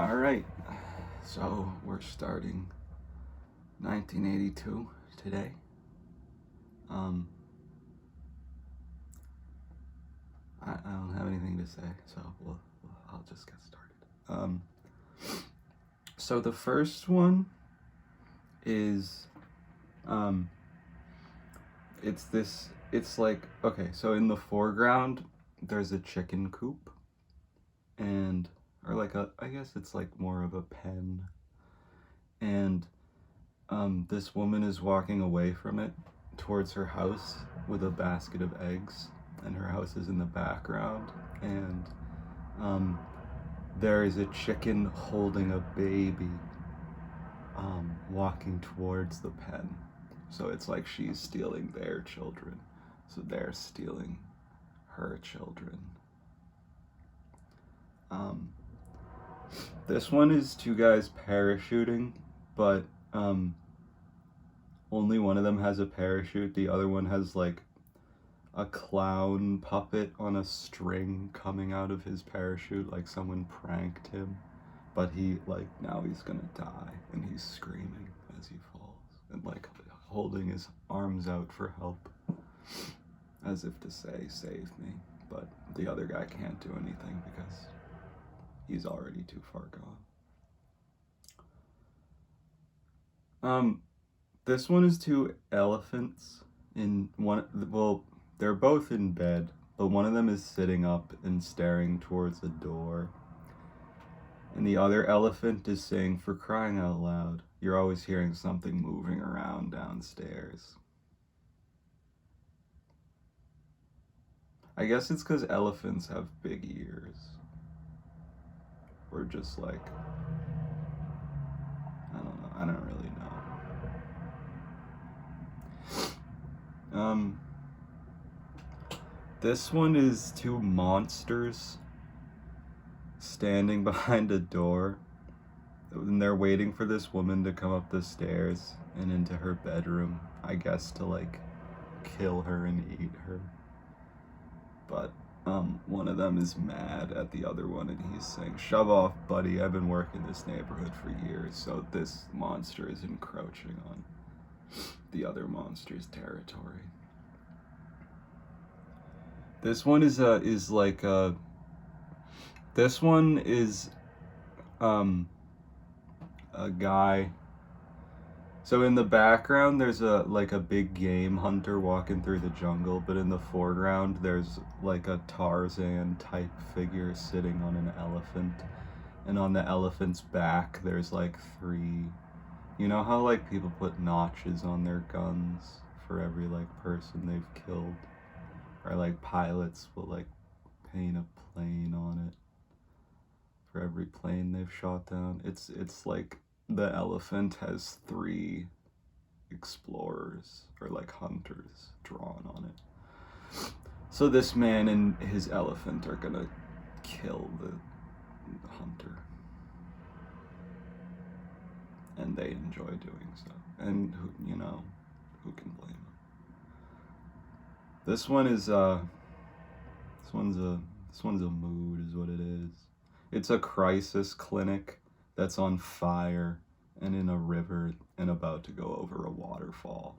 All right, so we're starting 1982 today. I don't have anything to say, so I'll just get started. So the first one is, it's like, okay, so in the foreground, there's a chicken coop, I guess it's like more of a pen, and this woman is walking away from it towards her house with a basket of eggs, and her house is in the background, and there is a chicken holding a baby walking towards the pen. So it's like she's stealing their children, so they're stealing her children. This one is two guys parachuting, but only one of them has a parachute. The other one has like a clown puppet on a string coming out of his parachute, like someone pranked him. But now he's gonna die, and he's screaming as he falls, and like holding his arms out for help, as if to say, save me. But the other guy can't do anything because he's already too far gone. This one is two elephants in one. Well, they're both in bed, but one of them is sitting up and staring towards a door. And the other elephant is saying, "For crying out loud, you're always hearing something moving around downstairs." I guess it's because elephants have big ears. Or just like, I don't know. I don't really know. This one is two monsters standing behind a door, and they're waiting for this woman to come up the stairs and into her bedroom, I guess to like kill her and eat her. But one of them is mad at the other one, and he's saying, "Shove off, buddy, I've been working this neighborhood for years." So this monster is encroaching on the other monster's territory. This one is this one is a guy. So in the background there's a big game hunter walking through the jungle, but in the foreground there's like a Tarzan type figure sitting on an elephant, and on the elephant's back there's like three, you know how like people put notches on their guns for every like person they've killed, or like pilots will like paint a plane on it for every plane they've shot down. It's like the elephant has three explorers or like hunters drawn on it. So this man and his elephant are gonna kill the hunter, and they enjoy doing so. And who can blame them? This one is this one's a mood, is what it is. It's a crisis clinic that's on fire and in a river and about to go over a waterfall.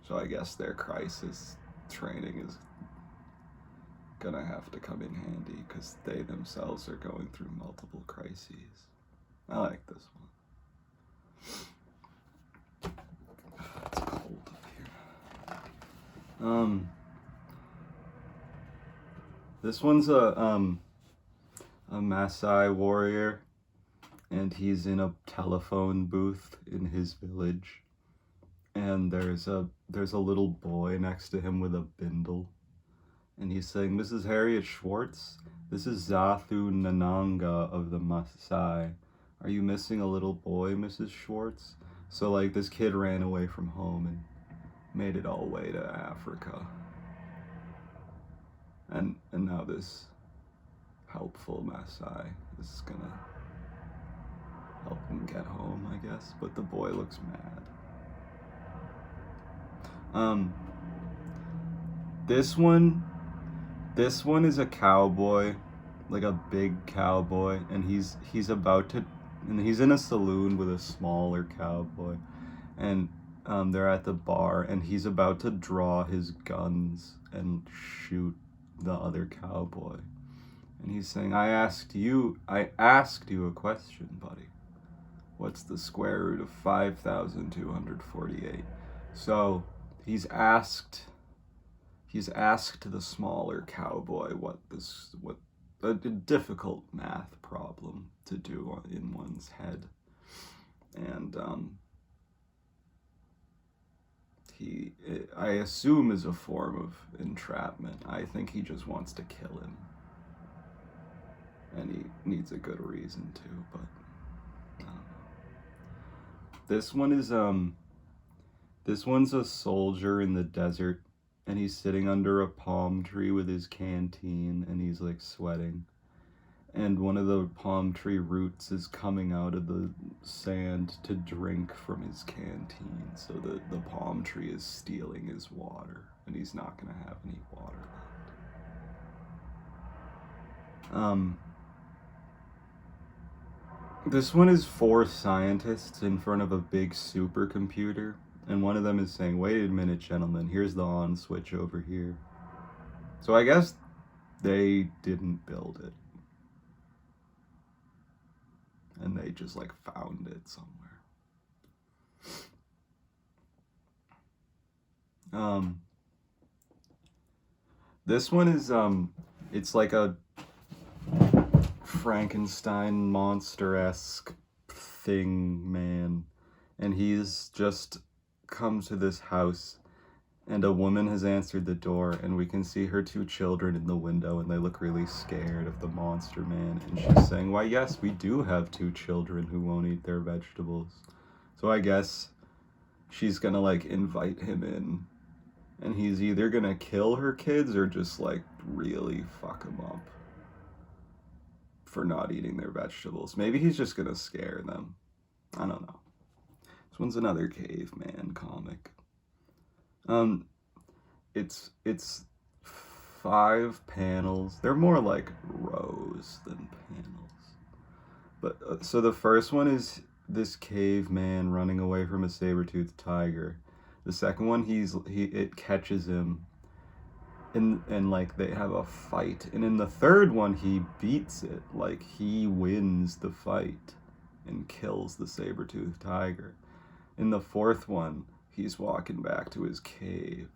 So I guess their crisis training is gonna have to come in handy because they themselves are going through multiple crises. I like this one. It's cold up here. This one's a Maasai warrior, and he's in a telephone booth in his village, and there's a little boy next to him with a bindle, and he's saying, "Mrs. Harriet Schwartz, this is Zathu Nananga of the Maasai. Are you missing a little boy, Mrs. Schwartz?" So like this kid ran away from home and made it all the way to Africa, and now this helpful Maasai is gonna help him get home, I guess. But the boy looks mad. This one is a cowboy like a big cowboy, and he's about to, and he's in a saloon with a smaller cowboy, and they're at the bar, and he's about to draw his guns and shoot the other cowboy, and he's saying, I asked you a question, buddy. What's the square root of 5,248? So he's asked the smaller cowboy what a difficult math problem to do in one's head, and I assume is a form of entrapment. I think he just wants to kill him, and he needs a good reason to, but I don't know. This one is this one's a soldier in the desert, and he's sitting under a palm tree with his canteen, and he's like sweating, and one of the palm tree roots is coming out of the sand to drink from his canteen, so the palm tree is stealing his water, and he's not gonna have any water left. This one is 4 scientists in front of a big supercomputer, and one of them is saying, wait a minute, gentlemen, here's the on switch over here. So I guess they didn't build it, and they just like found it somewhere. This one is it's like a Frankenstein monster-esque thing, man, and he's just come to this house, and a woman has answered the door, and we can see her 2 children in the window, and they look really scared of the monster man, and she's saying, why yes, we do have 2 children who won't eat their vegetables. So I guess she's gonna like invite him in, and he's either gonna kill her kids or just like really fuck them up for not eating their vegetables. Maybe he's just gonna scare them. I don't know. This one's another caveman comic. It's 5 panels. They're more like rows than panels. But so the first one is this caveman running away from a saber-toothed tiger. The second one, it catches him, and like they have a fight, and in the third one he beats it, like he wins the fight and kills the saber-toothed tiger. In the fourth one he's walking back to his cave,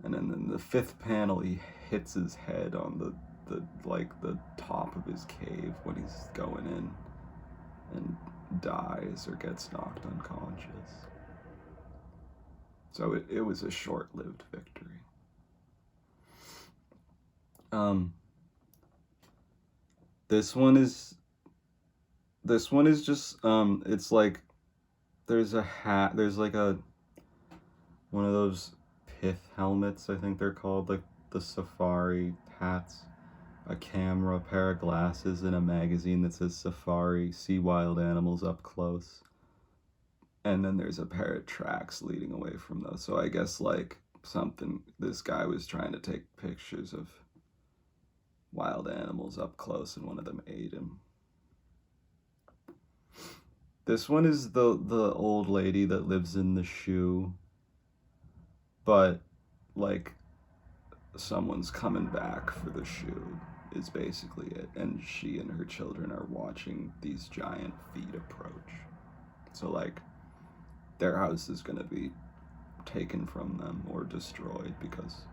and then in the 5th panel he hits his head on the top of his cave when he's going in, and dies or gets knocked unconscious. So it was a short-lived victory. This one is just it's like there's a hat, there's like one of those pith helmets, I think they're called, like the safari hats, a camera, a pair of glasses, and a magazine that says Safari, see wild animals up close. And then there's a pair of tracks leading away from those. So I guess like this guy was trying to take pictures of wild animals up close, and one of them ate him. This one is the old lady that lives in the shoe, but like someone's coming back for the shoe is basically it, and she and her children are watching these giant feet approach. So like their house is going to be taken from them or destroyed because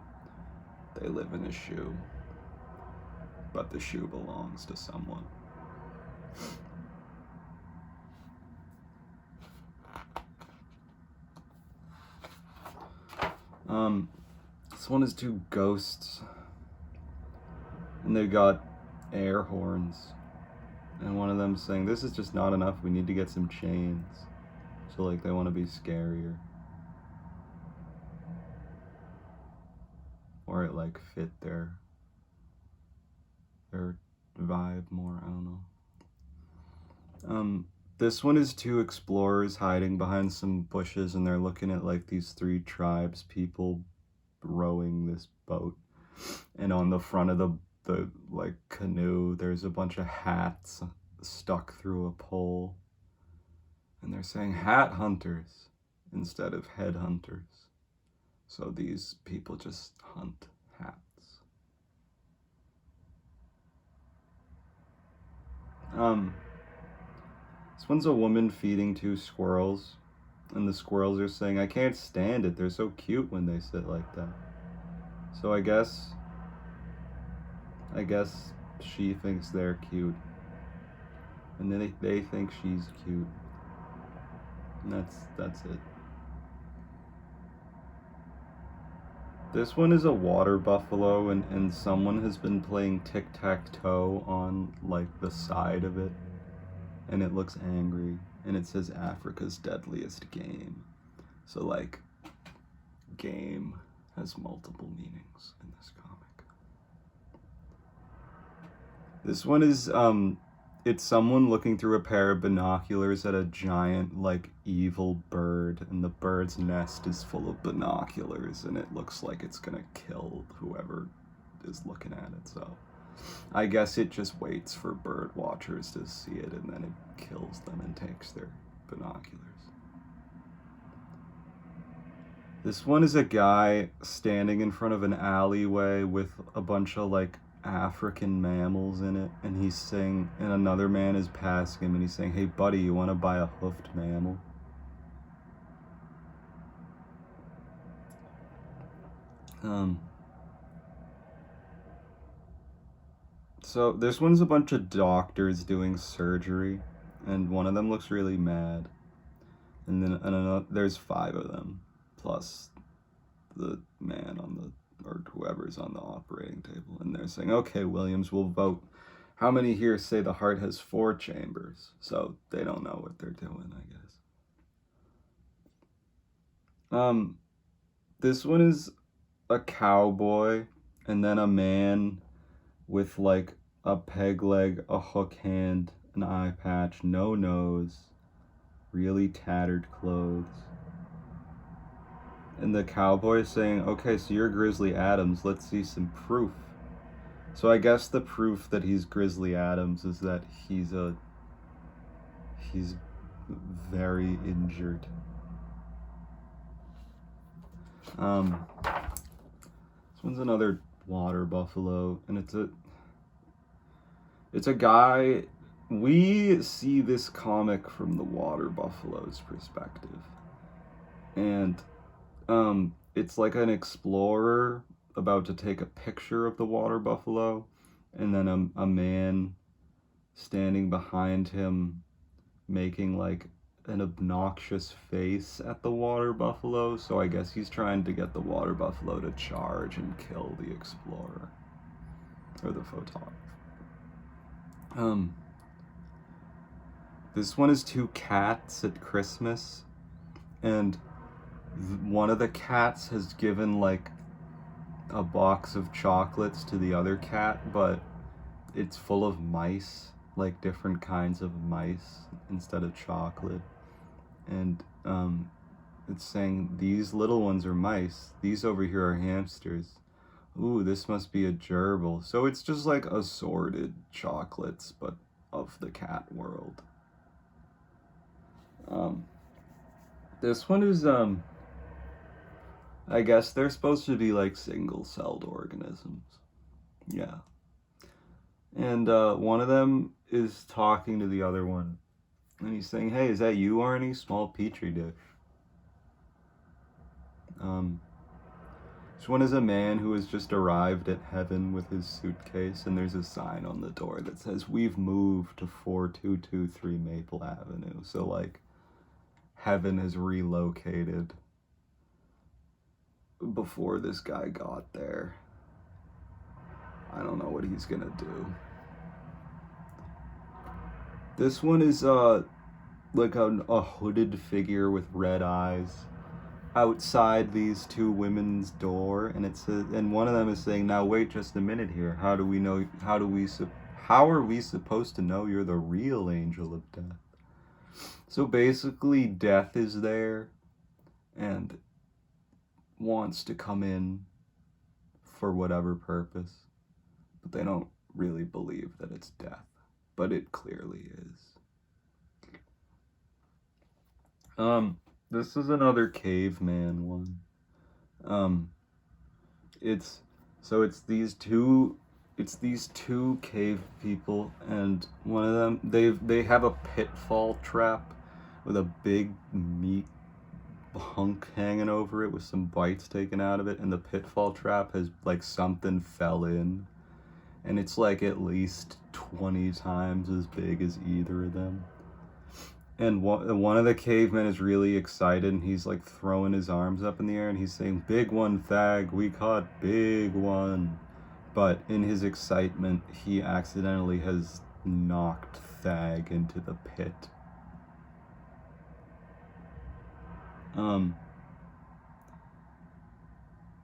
they live in a shoe, but the shoe belongs to someone. This one is 2 ghosts, and they got air horns, and one of them saying, this is just not enough, we need to get some chains. So like they want to be scarier, or it like fit their vibe more, I don't know. This one is 2 explorers hiding behind some bushes, and they're looking at like these 3 tribes people rowing this boat, and on the front of the the like canoe, there's a bunch of hats stuck through a pole. And they're saying hat hunters instead of head hunters. So these people just hunt hats. This one's a woman feeding two squirrels, and the squirrels are saying, I can't stand it. They're so cute when they sit like that. So I guess she thinks they're cute. And then they think she's cute. And that's it. This one is a water buffalo, and someone has been playing tic-tac-toe on like the side of it, and it looks angry, and it says Africa's deadliest game. So like, game has multiple meanings in this comic. This one is it's someone looking through a pair of binoculars at a giant, like, evil bird, and the bird's nest is full of binoculars, and it looks like it's gonna kill whoever is looking at it, so I guess it just waits for bird watchers to see it, and then it kills them and takes their binoculars. This one is a guy standing in front of an alleyway with a bunch of, like, African mammals in it, and he's saying, and another man is passing him, and he's saying, hey buddy, you want to buy a hoofed mammal? So this one's a bunch of doctors doing surgery, and one of them looks really mad, and then another, there's 5 of them, plus the man on the, or whoever's on the operating table, and they're saying, okay, Williams, we'll vote. How many here say the heart has 4 chambers? So they don't know what they're doing, I guess. This one is a cowboy, and then a man with like a peg leg, a hook hand, an eye patch, no nose, really tattered clothes. And the cowboy is saying, okay, so you're Grizzly Adams, let's see some proof. So I guess the proof that he's Grizzly Adams is that he's very injured. This one's another water buffalo, and it's a guy. We see this comic from the water buffalo's perspective, and it's like an explorer about to take a picture of the water buffalo, and then a man standing behind him making like an obnoxious face at the water buffalo, so I guess he's trying to get the water buffalo to charge and kill the explorer, or the photographer. This one is 2 cats at Christmas, and one of the cats has given like a box of chocolates to the other cat, but it's full of mice, like different kinds of mice instead of chocolate. And it's saying, these little ones are mice, these over here are hamsters. Ooh, this must be a gerbil. So it's just like assorted chocolates, but of the cat world. This one is I guess they're supposed to be like single-celled organisms. Yeah. And one of them is talking to the other one, and he's saying, hey, is that you, Arnie? Small petri dish. This one is a man who has just arrived at heaven with his suitcase, and there's a sign on the door that says, we've moved to 4223 Maple Avenue. So like, heaven has relocated before this guy got there. I don't know what he's gonna do. This one is like a hooded figure with red eyes outside these 2 women's door, and it says, and one of them is saying, now wait just a minute here, how are we supposed to know you're the real angel of death? So basically death is there and wants to come in for whatever purpose, but they don't really believe that it's death, but it clearly is. This is another caveman one. Um, it's it's these two cave people, and one of them they have a pitfall trap with a big meat hunk hanging over it with some bites taken out of it, and the pitfall trap has like something fell in, and it's like at least 20 times as big as either of them. And one of the cavemen is really excited, and he's like throwing his arms up in the air, and he's saying, "Big one, Thag, we caught big one." But in his excitement, he accidentally has knocked Thag into the pit.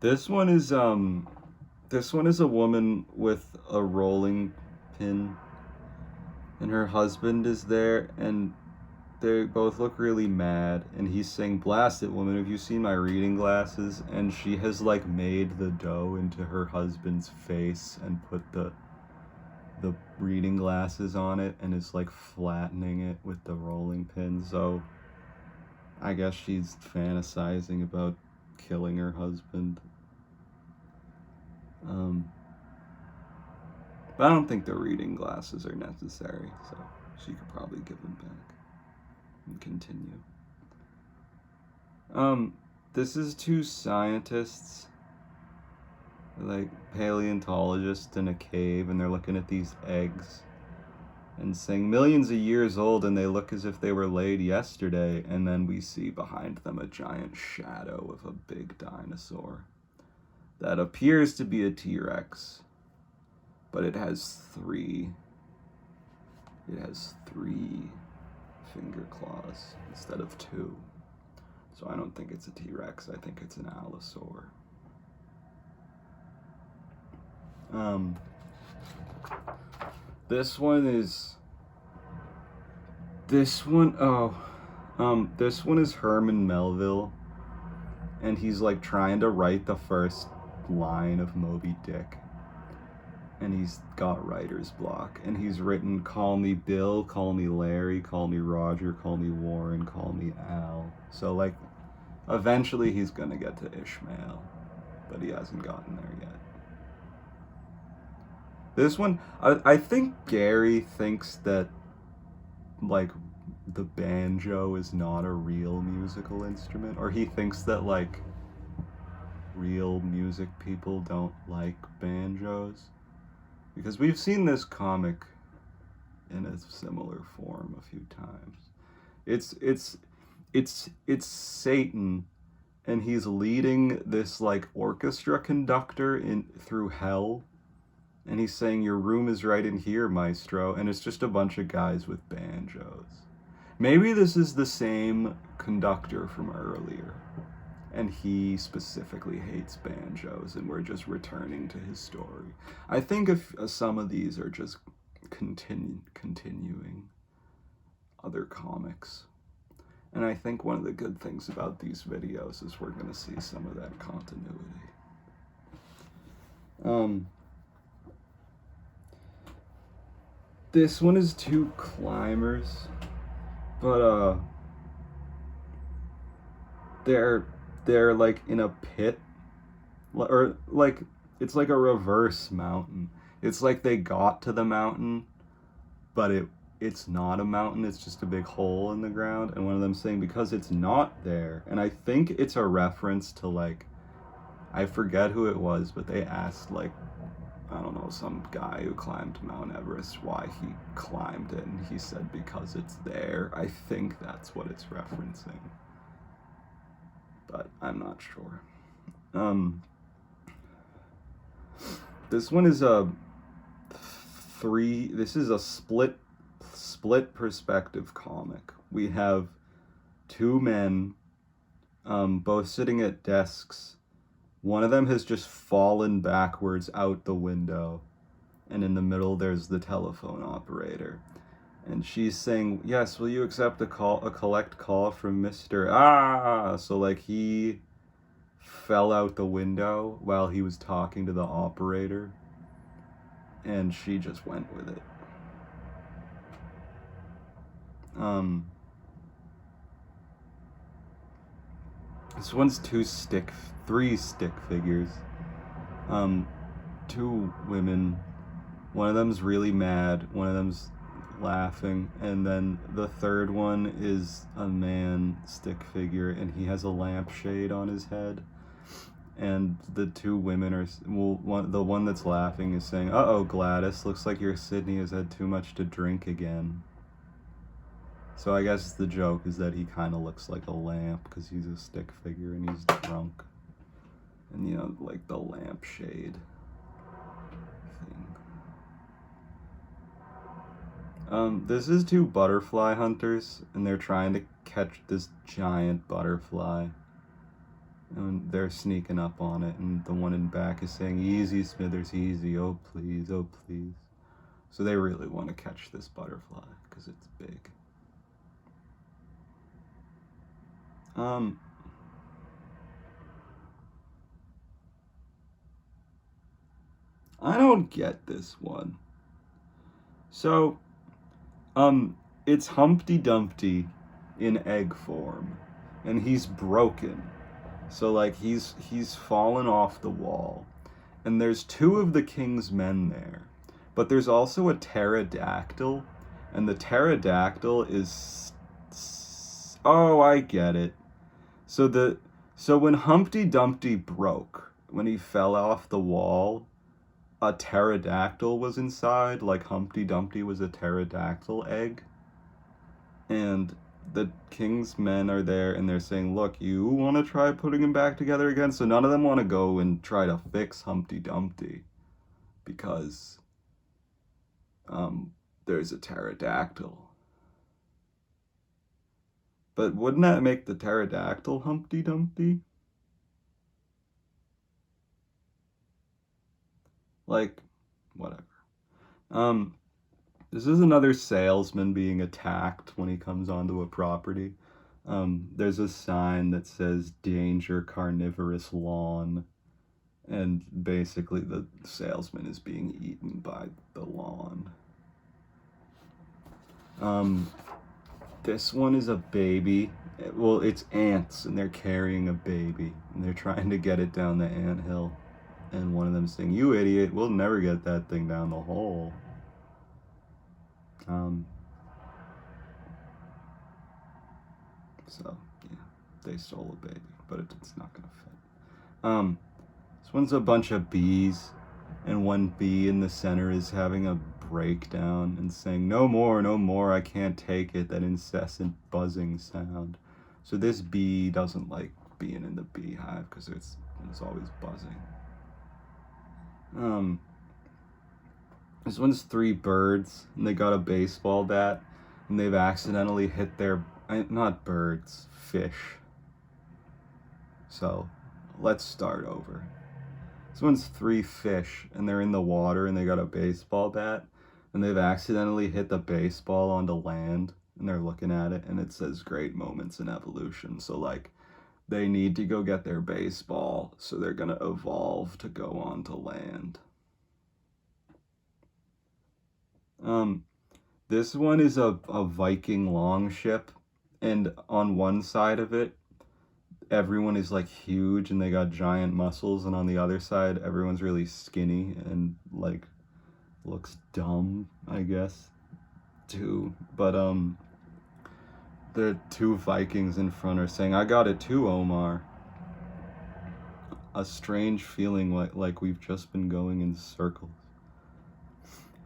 This one is a woman with a rolling pin, and her husband is there, and they both look really mad, and he's saying, "Blast it, woman, have you seen my reading glasses?" And she has like made the dough into her husband's face and put the reading glasses on it, and is like flattening it with the rolling pin. So I guess she's fantasizing about killing her husband. But I don't think the reading glasses are necessary, so she could probably give them back and continue. This is two scientists, like paleontologists in a cave, and they're looking at these eggs and saying millions of years old, and they look as if they were laid yesterday. And then we see behind them a giant shadow of a big dinosaur that appears to be a T-Rex, but it has three finger claws instead of two. So I don't think it's a T-Rex, I think it's an Allosaur. This one is Herman Melville, and he's like trying to write the first line of Moby Dick, and he's got writer's block, and he's written, "Call me Bill, call me Larry, call me Roger, call me Warren, call me Al." So like eventually he's gonna get to Ishmael, but he hasn't gotten there yet. This one, I think Gary thinks that like the banjo is not a real musical instrument, or he thinks that like real music people don't like banjos, because we've seen this comic in a similar form a few times. It's Satan, and he's leading this like orchestra conductor in through hell, and he's saying, "Your room is right in here, maestro," and it's just a bunch of guys with banjos. Maybe this is the same conductor from earlier, and he specifically hates banjos, and we're just returning to his story. I think if some of these are just continuing other comics. And I think one of the good things about these videos is we're going to see some of that continuity. This one is two climbers, but they're like in a pit, or like it's like a reverse mountain. It's like they got to the mountain, but it's not a mountain, it's just a big hole in the ground. And one of them saying, "Because it's not there." And I think it's a reference to like, I forget who it was, but they asked like, I don't know, some guy who climbed Mount Everest why he climbed it, and he said because it's there. I think that's what it's referencing, but I'm not sure. This one is this is a split perspective comic. We have two men, both sitting at desks. One of them has just fallen backwards out the window, and in the middle there's the telephone operator. And she's saying, "Yes, will you accept a collect call from Mr. Ah?" So like he fell out the window while he was talking to the operator. and she just went with it. This one's three stick figures. Two women. One of them's really mad, one of them's laughing, and then the third one is a man stick figure, and he has a lampshade on his head. And the two women are, the one that's laughing is saying, "Uh-oh, Gladys, looks like your Sydney has had too much to drink again." So I guess the joke is that he kind of looks like a lamp because he's a stick figure and he's drunk. And, you know, like the lampshade thing. This is two butterfly hunters, and they're trying to catch this giant butterfly. And they're sneaking up on it, and the one in back is saying, "Easy, Smithers, easy, oh please, oh please." So they really want to catch this butterfly, because it's big. I don't get this one. So, it's Humpty Dumpty in egg form, and he's broken. So, like, he's fallen off the wall. And there's two of the king's men there. But there's also a pterodactyl, and the pterodactyl is... Oh, I get it. So when Humpty Dumpty broke, when he fell off the wall, a pterodactyl was inside, like Humpty Dumpty was a pterodactyl egg. And the king's men are there, and they're saying, "Look, you want to try putting him back together again?" So none of them want to go and try to fix Humpty Dumpty, because there's a pterodactyl. But wouldn't that make the pterodactyl Humpty Dumpty? Like, whatever. This is another salesman being attacked when he comes onto a property. There's a sign that says "Danger Carnivorous Lawn," and basically the salesman is being eaten by the lawn. This one is a baby. Well, it's ants, and they're carrying a baby, and they're trying to get it down the anthill. And one of them's saying, "You idiot, we'll never get that thing down the hole." So, yeah, they stole a baby, but it's not gonna fit. This one's a bunch of bees, and one bee in the center is having a breakdown and saying, "No more, no more, I can't take it, that incessant buzzing sound." So this bee doesn't like being in the beehive because it's always buzzing. This one's three birds, and they got a baseball bat, and they've accidentally hit their, not birds, fish. So, let's start over. This one's three fish, and they're in the water, and they got a baseball bat, and they've accidentally hit the baseball onto land, and they're looking at it, and it says "Great Moments in Evolution." So, like, they need to go get their baseball, so they're gonna evolve to go onto land. This one is a Viking longship, and on one side of it, everyone is like huge and they got giant muscles, and on the other side, everyone's really skinny and like looks dumb, I guess, too. But the two Vikings in front are saying, "I got it too, Omar." A strange feeling like we've just been going in circles.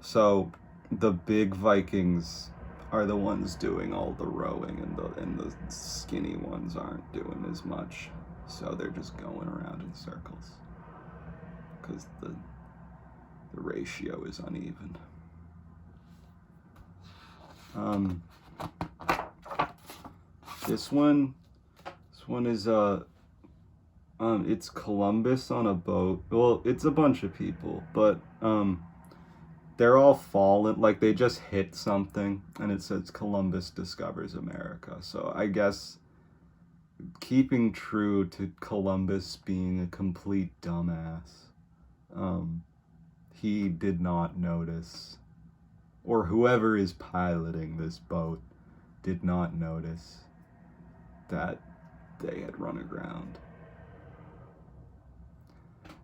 So the big Vikings are the ones doing all the rowing, and the skinny ones aren't doing as much. So they're just going around in circles because the ratio is uneven. This one is it's Columbus on a boat. Well, it's a bunch of people, but they're all fallen, like they just hit something, and it says "Columbus discovers America." So I guess keeping true to Columbus being a complete dumbass, he did not notice, or whoever is piloting this boat did not notice that they had run aground.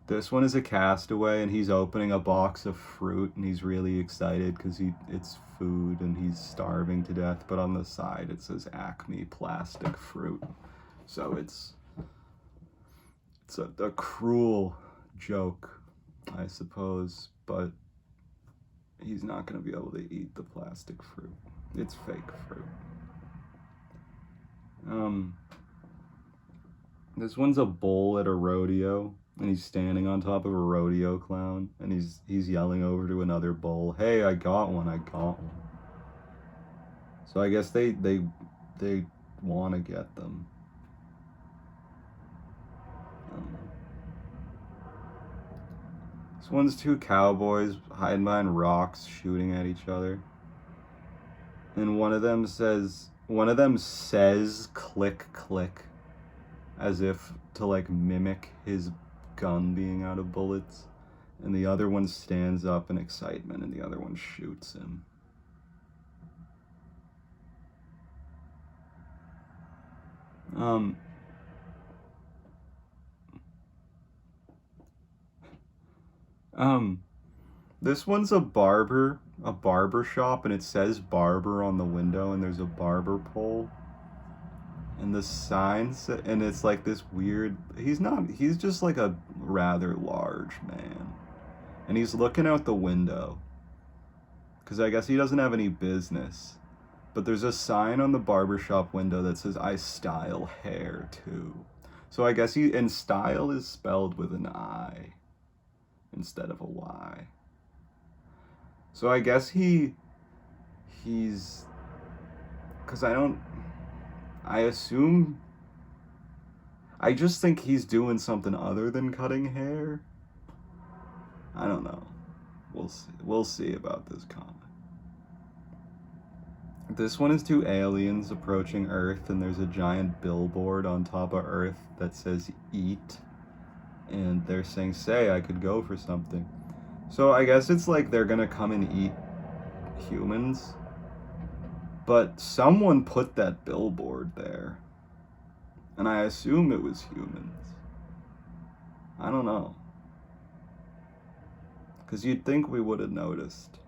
This one is a castaway, and he's opening a box of fruit, and he's really excited because it's food, and he's starving to death. But on the side, it says Acme plastic fruit, so it's a cruel joke, I suppose. But he's not gonna be able to eat the plastic fruit. It's fake fruit. This one's a bull at a rodeo, and he's standing on top of a rodeo clown, and he's yelling over to another bull, "Hey, I got one, I got one." So I guess they want to get them. This one's two cowboys hiding behind rocks, shooting at each other, and one of them says "click click," as if to like mimic his gun being out of bullets, and the other one stands up in excitement, and the other one shoots him. This one's a barber shop, and it says barber on the window, and there's a barber pole. And the signs, and it's like this weird, he's just like a rather large man. And he's looking out the window, because I guess he doesn't have any business. But there's a sign on the barbershop window that says, "I style hair too." So I guess and style is spelled with an I instead of a Y. So I guess he's, because I just think he's doing something other than cutting hair. I don't know. We'll see about this comic. This one is two aliens approaching Earth, and there's a giant billboard on top of Earth that says "eat," and they're saying, "Say, I could go for something." So I guess it's like they're gonna come and eat humans. But someone put that billboard there, and I assume it was humans. I don't know, because you'd think we would have noticed.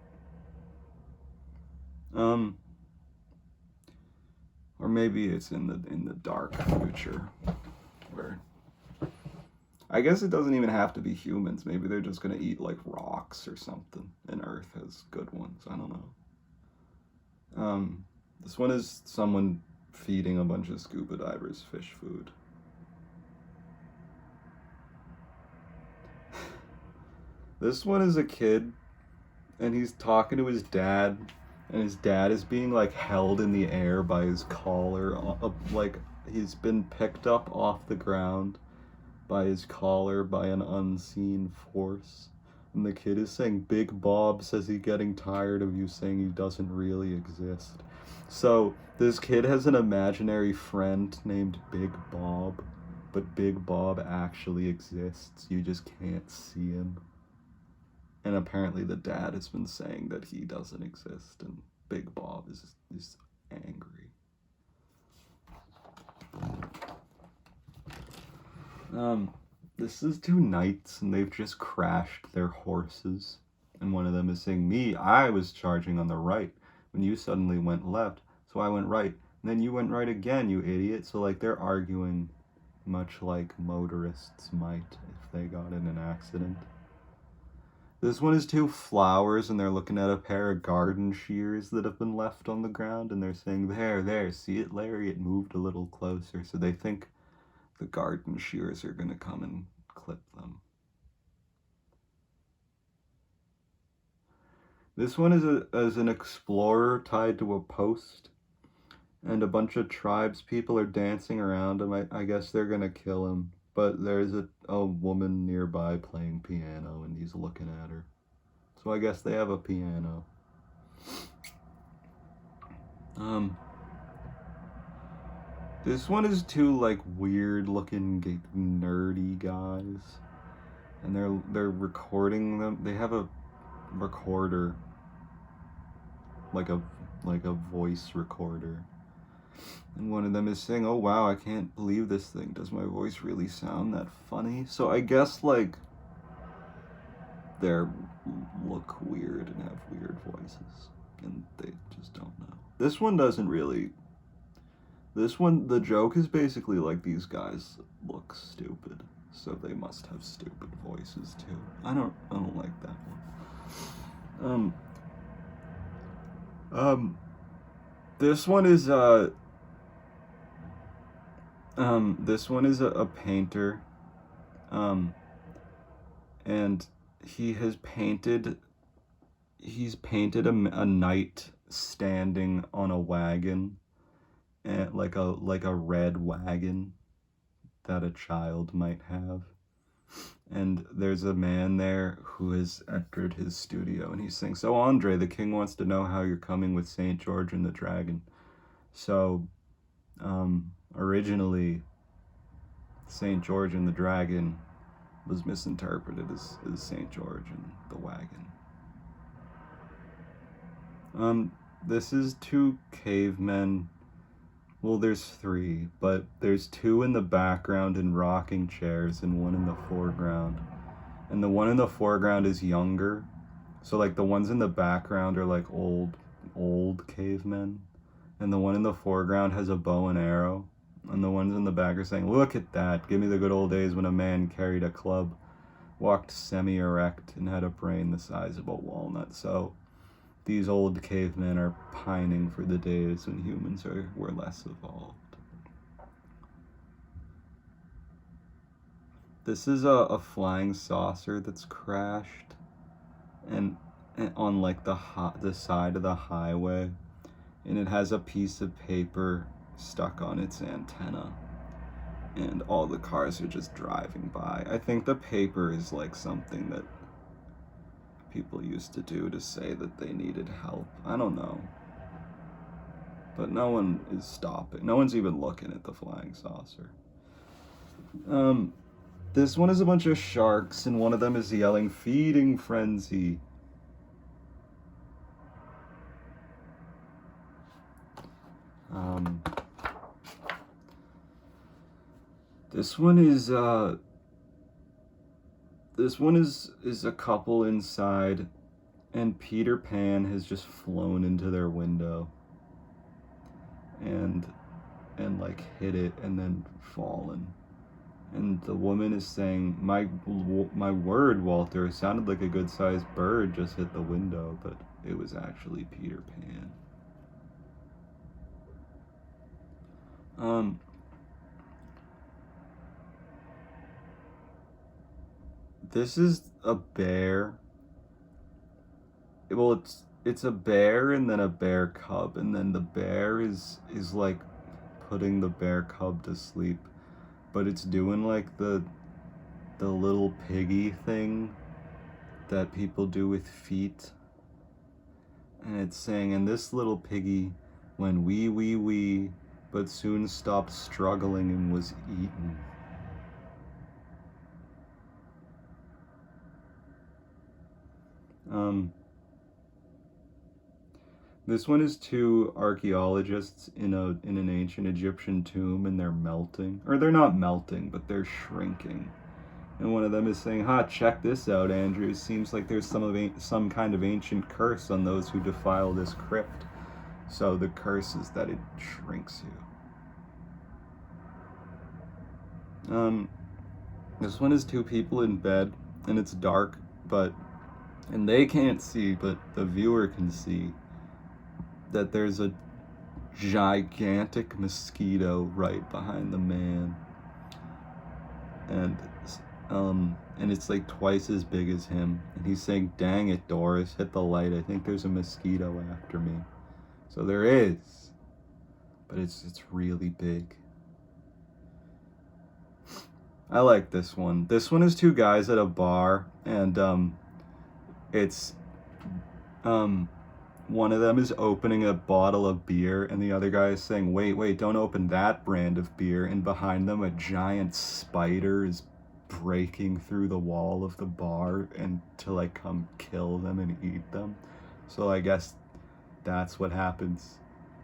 Or maybe it's in the dark future, where I guess it doesn't even have to be humans. Maybe they're just gonna eat like rocks or something, and Earth has good ones. I don't know. This one is someone feeding a bunch of scuba divers fish food. This one is a kid, and he's talking to his dad, and his dad is being like held in the air by his collar, like he's been picked up off the ground by his collar by an unseen force. And the kid is saying, "Big Bob says he's getting tired of you saying he doesn't really exist." So this kid has an imaginary friend named Big Bob, but Big Bob actually exists. You just can't see him. And apparently the dad has been saying that he doesn't exist, and Big Bob is angry. This is two knights, and they've just crashed their horses. And one of them is saying, I was charging on the right when you suddenly went left, so I went right. And then you went right again, you idiot. So like they're arguing much like motorists might if they got in an accident. This one is two flowers, and they're looking at a pair of garden shears that have been left on the ground, and they're saying, there, see it, Larry? It moved a little closer. So they think the garden shears are going to come and clip them. This one is an explorer tied to a post, and a bunch of tribes people are dancing around him. I guess they're going to kill him. But there's a woman nearby playing piano, and he's looking at her. So I guess they have a piano. This one is two like weird looking nerdy guys, and they're recording them. They have a recorder, like a voice recorder, and one of them is saying, "Oh wow, I can't believe this thing. Does my voice really sound that funny?" So I guess like they look weird and have weird voices, and they just don't know. This one doesn't really. This one, the joke is basically like these guys look stupid, so they must have stupid voices too. I don't like that one. This one is this one is a painter, and he's painted a knight standing on a wagon, and like a red wagon that a child might have. And there's a man there who has entered his studio, and he's saying, "So Andre, the king wants to know how you're coming with Saint George and the Dragon." So originally Saint George and the Dragon was misinterpreted as Saint George and the Wagon. This is two cavemen. Well, there's three, but there's two in the background in rocking chairs and one in the foreground. And the one in the foreground is younger. So like the ones in the background are like old cavemen. And the one in the foreground has a bow and arrow. And the ones in the back are saying, "Look at that, give me the good old days when a man carried a club, walked semi-erect, and had a brain the size of a walnut." So these old cavemen are pining for the days when humans were less evolved. This is a flying saucer that's crashed, and on like the side of the highway, and it has a piece of paper stuck on its antenna, and all the cars are just driving by. I think the paper is like something that people used to do to say that they needed help. I don't know. But no one is stopping. No one's even looking at the flying saucer. This one is a bunch of sharks, and one of them is yelling, "Feeding frenzy." This one is a couple inside, and Peter Pan has just flown into their window and like hit it and then fallen. And the woman is saying, my word, Walter, it sounded like a good-sized bird just hit the window, but it was actually Peter Pan. This is a bear. Well, it's a bear and then a bear cub, and then the bear is like putting the bear cub to sleep, but it's doing like the little piggy thing that people do with feet, and it's saying, "And this little piggy went wee wee wee, but soon stopped struggling and was eaten." This one is two archaeologists in an ancient Egyptian tomb, and they're melting. Or they're not melting, but they're shrinking. And one of them is saying, "Ha, check this out, Andrew. Seems like there's some kind of ancient curse on those who defile this crypt. So the curse is that it shrinks you." This one is two people in bed, and it's dark, and they can't see, but the viewer can see that there's a gigantic mosquito right behind the man, and it's like twice as big as him, and he's saying, "Dang it, Doris, hit the light. I think there's a mosquito after me." So there is, but it's really big. I like this one. This one is two guys at a bar, and it's one of them is opening a bottle of beer, and the other guy is saying, "Wait, don't open that brand of beer." And behind them, a giant spider is breaking through the wall of the bar and to like come kill them and eat them. So I guess that's what happens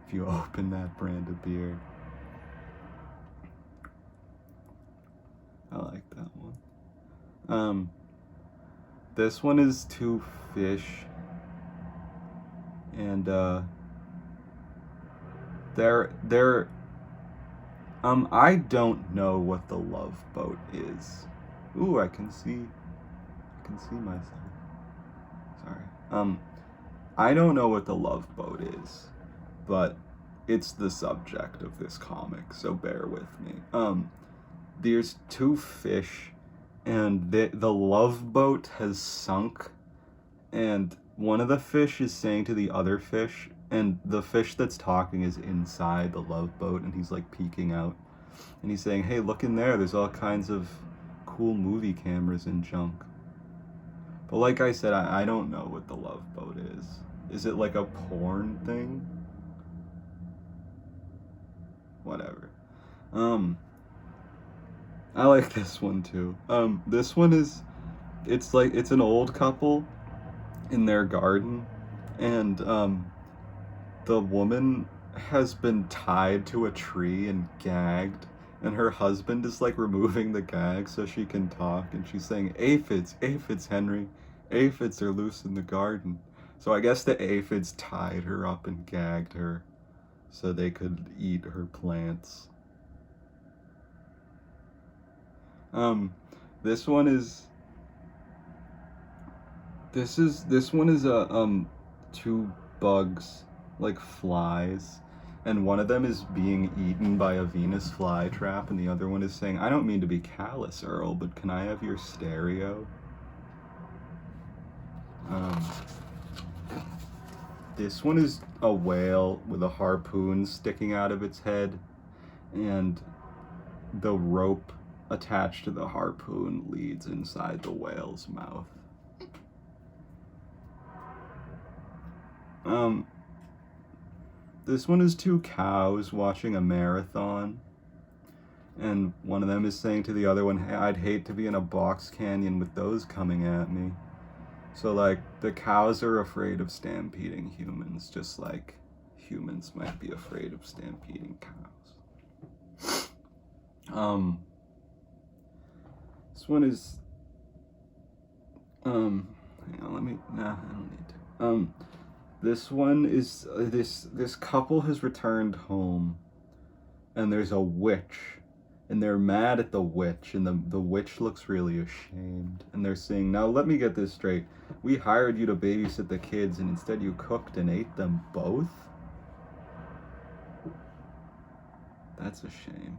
if you open that brand of beer. I like that one. This one is two fish, and they're I don't know what the Love Boat is. Ooh, I can see myself. Sorry. I don't know what the Love Boat is, but it's the subject of this comic, so bear with me. There's two fish, and the Love Boat has sunk, and one of the fish is saying to the other fish, and the fish that's talking is inside the Love Boat, and he's like peeking out, and he's saying, hey, look in there, there's all kinds of cool movie cameras and junk. But like I said, I don't know what the Love Boat is. Is it like a porn thing? Whatever. I like this one too. This one is, it's an old couple in their garden, and the woman has been tied to a tree and gagged, and her husband is like removing the gag so she can talk, and she's saying, aphids, aphids, Henry, aphids are loose in the garden. So I guess the aphids tied her up and gagged her so they could eat her plants. This one is two bugs, like flies, and one of them is being eaten by a Venus flytrap, and the other one is saying, I don't mean to be callous, Earl, but can I have your stereo? This one is a whale with a harpoon sticking out of its head, and the rope attached to the harpoon leads inside the whale's mouth. This one is two cows watching a marathon, and one of them is saying to the other one, hey, I'd hate to be in a box canyon with those coming at me. So like, the cows are afraid of stampeding humans, just like humans might be afraid of stampeding cows. This one is, hang on, I don't need to. This one is, this couple has returned home, and there's a witch, and they're mad at the witch, and the witch looks really ashamed, and they're saying, now let me get this straight, we hired you to babysit the kids, and instead you cooked and ate them both? That's a shame.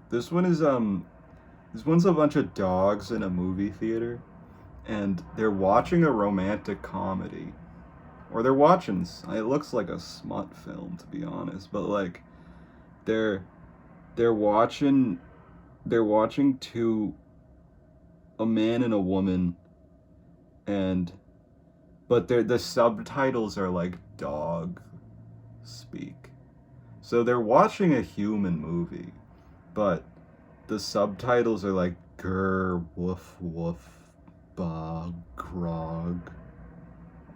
This one is, this one's a bunch of dogs in a movie theater, and they're watching a romantic comedy. Or they're watching, it looks like a smut film, to be honest, but like, they're watching a man and a woman, but the subtitles are like dog speak. So they're watching a human movie, but the subtitles are like grr, woof, woof, bog, grog,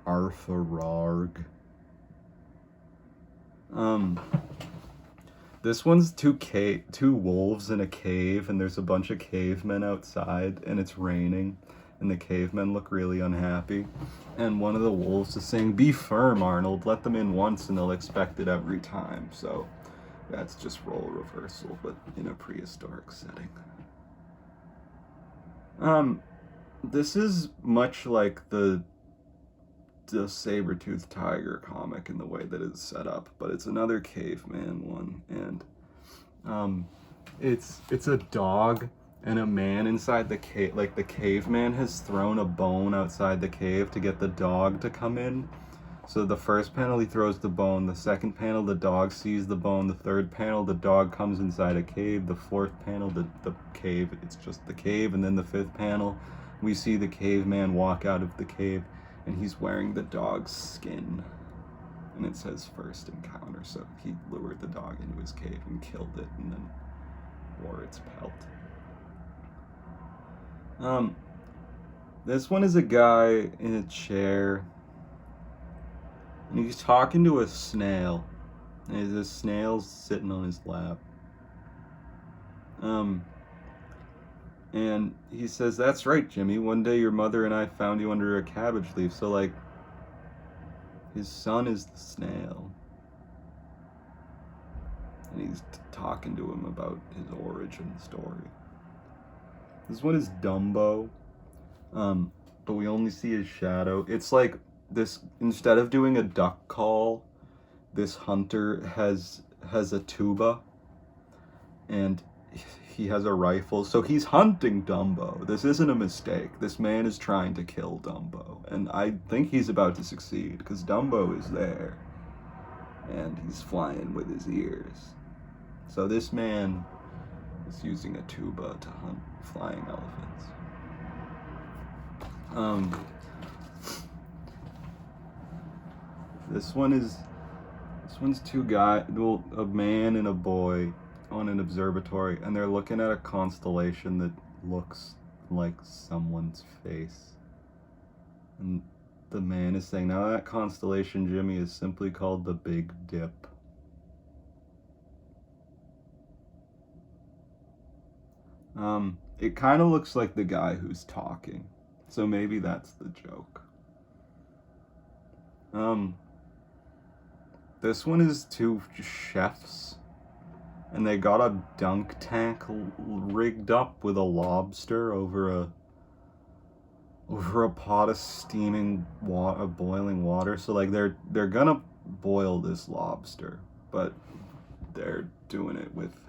Arthur Rarg. This one's two wolves in a cave, and there's a bunch of cavemen outside, and it's raining, and the cavemen look really unhappy. And one of the wolves is saying, be firm, Arnold, let them in once and they'll expect it every time. So that's just role reversal, but in a prehistoric setting. This is much like the saber-toothed tiger comic in the way that it's set up, but it's another caveman one, and it's a dog and a man inside the cave. Like, the caveman has thrown a bone outside the cave to get the dog to come in. So the first panel he throws the bone, the second panel the dog sees the bone, the third panel the dog comes inside a cave, the fourth panel the cave, it's just the cave, and then the fifth panel we see the caveman walk out of the cave, and he's wearing the dog's skin, and it says first encounter, so he lured the dog into his cave and killed it and then wore its pelt. Um, this one is a guy in a chair, and he's talking to a snail. And the snail's sitting on his lap. Um, and he says, "That's right, Jimmy. One day your mother and I found you under a cabbage leaf." So, like, his son is the snail. And he's talking to him about his origin story. This one is Dumbo. But we only see his shadow. It's like this, instead of doing a duck call, this hunter has a tuba, and he has a rifle, so he's hunting Dumbo. This isn't a mistake. This man is trying to kill Dumbo, and I think he's about to succeed because Dumbo is there, and he's flying with his ears. So this man is using a tuba to hunt flying elephants. This one's two guys, well, a man and a boy on an observatory, and they're looking at a constellation that looks like someone's face. And the man is saying, "Now that constellation, Jimmy, is simply called the Big Dip." It kind of looks like the guy who's talking, so maybe that's the joke. This one is two chefs, and they got a dunk tank rigged up with a lobster over a pot of steaming water, boiling water. So like they're gonna boil this lobster, but they're doing it with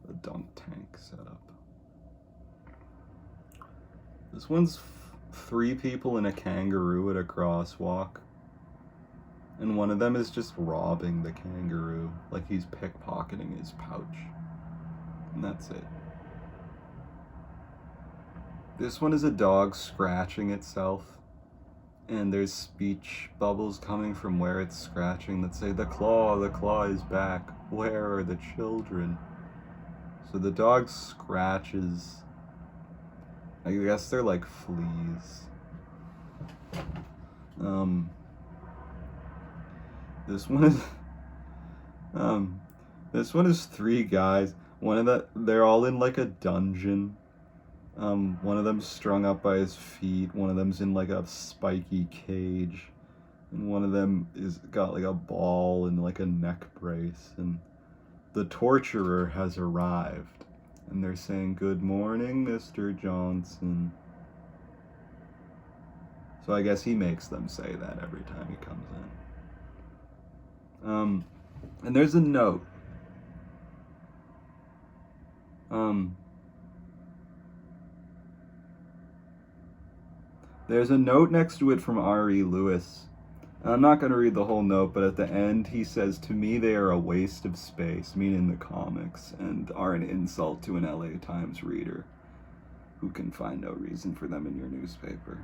a dunk tank setup. This one's three people and a kangaroo at a crosswalk. And one of them is just robbing the kangaroo, like he's pickpocketing his pouch. And that's it. This one is a dog scratching itself, and there's speech bubbles coming from where it's scratching that say, the claw is back, where are the children?" So the dog scratches, I guess they're like fleas. This one is this one is three guys. They're all in like a dungeon. One of them's strung up by his feet. One of them's in like a spiky cage, and one of them is got like a ball and like a neck brace. And the torturer has arrived, and they're saying, "Good morning, Mr. Johnson." So I guess he makes them say that every time he comes in. And there's a note. There's a note next to it from R.E. Lewis. And I'm not going to read the whole note, but at the end he says, "To me they are a waste of space," meaning the comics, and are an insult to an LA Times reader who can find no reason for them in your newspaper.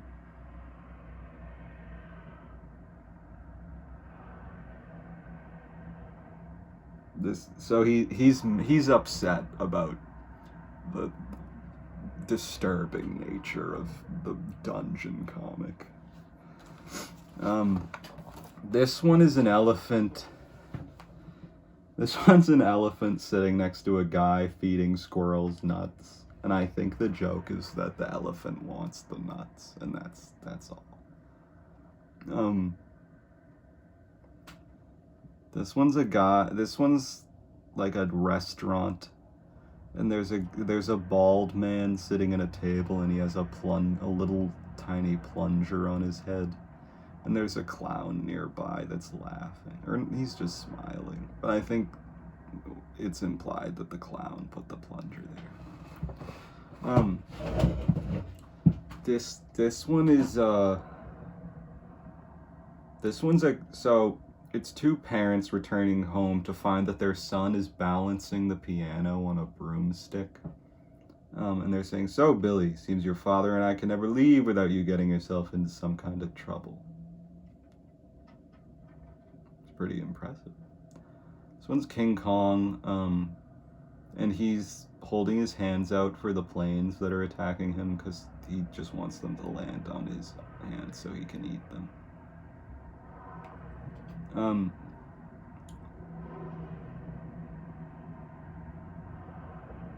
So he's upset about the disturbing nature of the dungeon comic. This one is an elephant. This one's an elephant sitting next to a guy feeding squirrels nuts, and I think the joke is that the elephant wants the nuts, and that's all. This one's a guy. This one's like a restaurant, and there's a bald man sitting at a table, and he has a little tiny plunger on his head, and there's a clown nearby that's laughing, or he's just smiling. But I think it's implied that the clown put the plunger there. This one is so it's two parents returning home to find that their son is balancing the piano on a broomstick. And they're saying, "So, Billy, seems your father and I can never leave without you getting yourself into some kind of trouble." It's pretty impressive. This one's King Kong, and he's holding his hands out for the planes that are attacking him because he just wants them to land on his hands so he can eat them.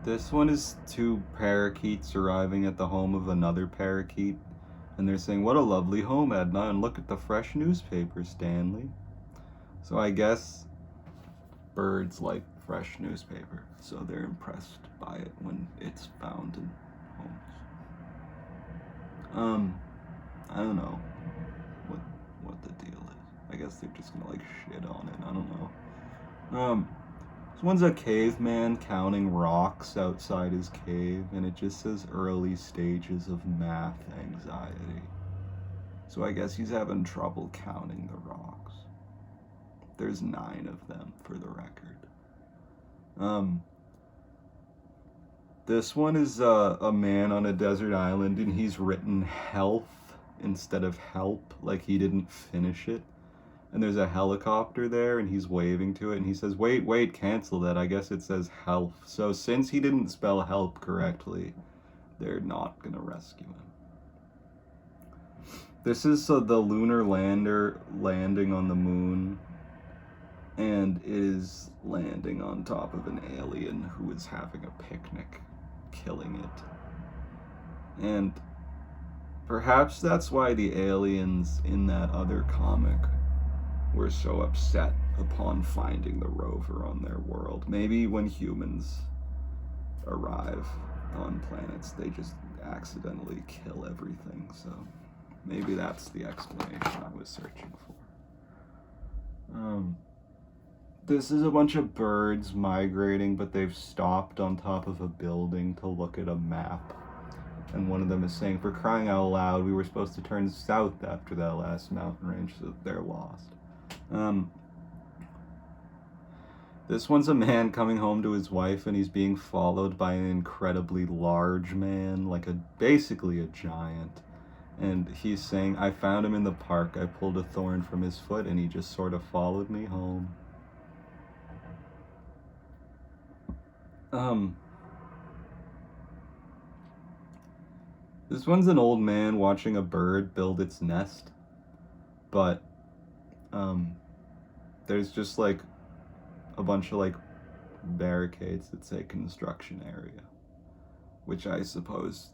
This one is two parakeets arriving at the home of another parakeet, and they're saying, "What a lovely home, Edna, and look at the fresh newspaper, Stanley." So I guess birds like fresh newspaper, so they're impressed by it when it's found in homes. I don't know what the deal is. I guess they're just gonna like shit on it. I don't know. This one's a caveman counting rocks outside his cave, and it just says early stages of math anxiety. So I guess he's having trouble counting the rocks. There's 9 of them for the record. This one is a man on a desert island, and he's written health instead of help, like he didn't finish it. And there's a helicopter there, and he's waving to it, and he says, wait, cancel that. I guess it says health. So since he didn't spell help correctly, they're not gonna rescue him. This is the lunar lander landing on the moon, and is landing on top of an alien who is having a picnic, killing it. And perhaps that's why the aliens in that other comic were so upset upon finding the rover on their world. Maybe when humans arrive on planets, they just accidentally kill everything. So maybe that's the explanation I was searching for. This is a bunch of birds migrating, but they've stopped on top of a building to look at a map. And one of them is saying, "For crying out loud, we were supposed to turn south after that last mountain range, so they're lost." This one's a man coming home to his wife, and he's being followed by an incredibly large man, like basically a giant. And he's saying, "I found him in the park. I pulled a thorn from his foot, and he just sort of followed me home." This one's an old man watching a bird build its nest, but there's just like a bunch of like barricades that say construction area, which I suppose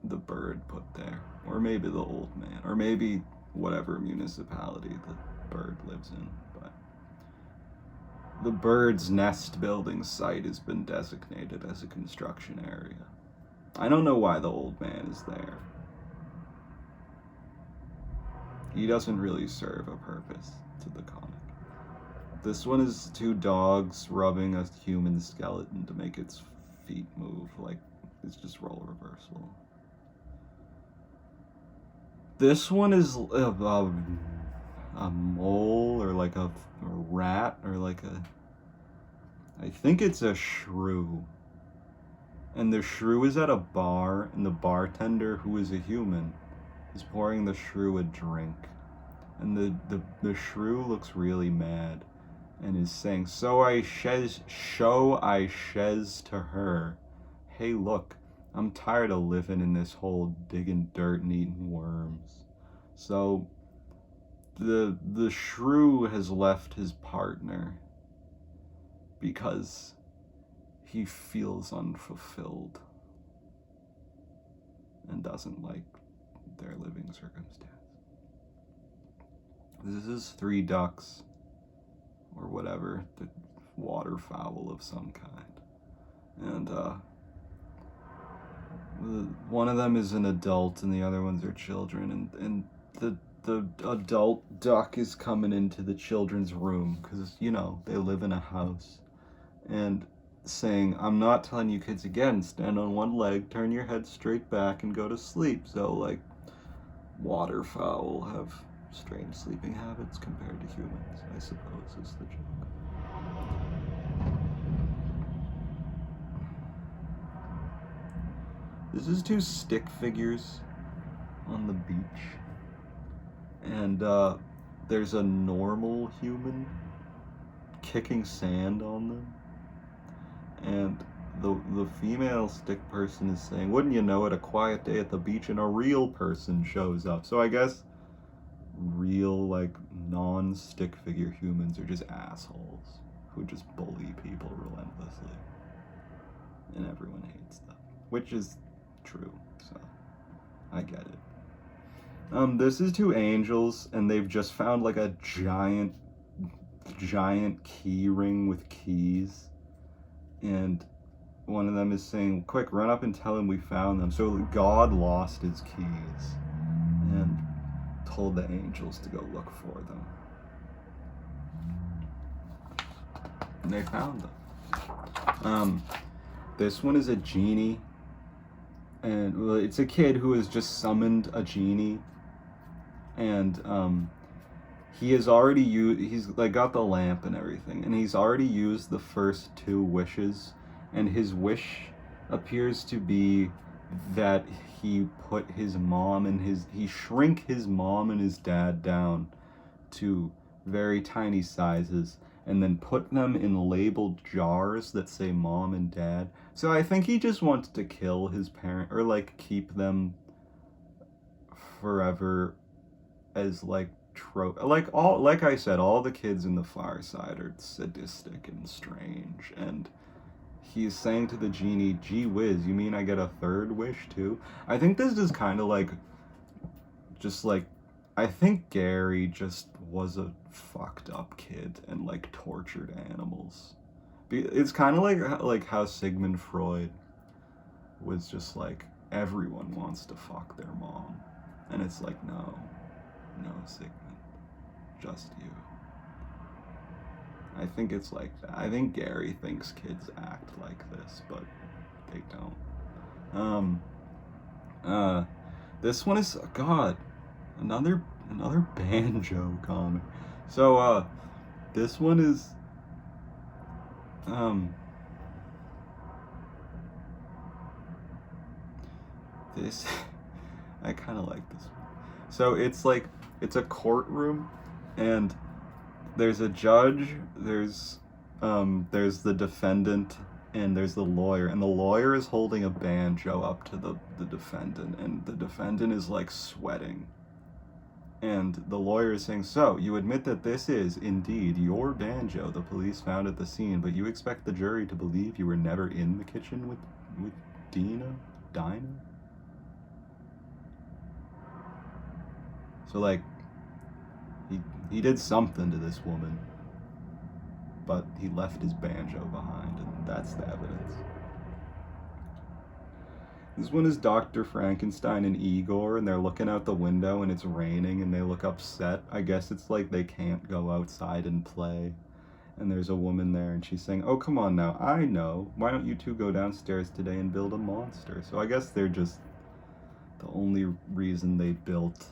the bird put there, or maybe the old man, or maybe whatever municipality the bird lives in. But the bird's nest building site has been designated as a construction area. I don't know why the old man is there. He doesn't really serve a purpose to the comic. This one is 2 dogs rubbing a human skeleton to make its feet move, like it's just role reversal. This one is a mole, or like a rat, or like I think it's a shrew. And the shrew is at a bar, and the bartender, who is a human, is pouring the shrew a drink. And the shrew looks really mad and is saying, "So I shez to her, hey look, I'm tired of living in this hole, digging dirt and eating worms." So the shrew has left his partner because he feels unfulfilled and doesn't like their living circumstance. This is 3 ducks, or whatever, the waterfowl of some kind. And one of them is an adult and the other ones are children, and the adult duck is coming into the children's room because, you know, they live in a house, and saying, "I'm not telling you kids again, stand on one leg, turn your head straight back, and go to sleep." So, like, waterfowl have strange sleeping habits compared to humans, I suppose, is the joke. This is 2 stick figures on the beach, and there's a normal human kicking sand on them, and the female stick person is saying, wouldn't you know it, a quiet day at the beach and a real person shows up. So I guess real, like, non-stick figure humans are just assholes who just bully people relentlessly. And everyone hates them. Which is true, so I get it. This is two angels, and they've just found like a giant key ring with keys. And one of them is saying, quick, run up and tell him we found them. So God lost his keys and told the angels to go look for them. And they found them. This one is a genie. And well, it's a kid who has just summoned a genie. And he has already he's like got the lamp and everything, and he's already used the first two wishes, and his wish appears to be that he put his mom and he shrink his mom and his dad down to very tiny sizes and then put them in labeled jars that say mom and dad. So I think he just wants to kill his parent, or like keep them forever as like like I said, all the kids in the Far Side are sadistic and strange, and he's saying to the genie, gee whiz, you mean I get a third wish too? I think this is kind of like, just like, I think Gary just was a fucked up kid and like tortured animals. It's kind of like how Sigmund Freud was just like, everyone wants to fuck their mom, and it's like, no, Sigmund, just you. I think it's like that. I think Gary thinks kids act like this, but they don't. This one is, God, another Banjo comic. So this one is this I kind of like this one. So it's like, it's a courtroom, and there's a judge, there's the defendant, and there's the lawyer, and the lawyer is holding a banjo up to the defendant, and the defendant is like sweating, and the lawyer is saying, so you admit that this is indeed your banjo the police found at the scene, but you expect the jury to believe you were never in the kitchen with Dinah? So like, he did something to this woman, but he left his banjo behind, and that's the evidence. This one is Dr. Frankenstein and Igor, and they're looking out the window, and it's raining, and they look upset. I guess it's like they can't go outside and play. And there's a woman there, and she's saying, oh, come on now, I know. Why don't you two go downstairs today and build a monster? So I guess they're just, the only reason they built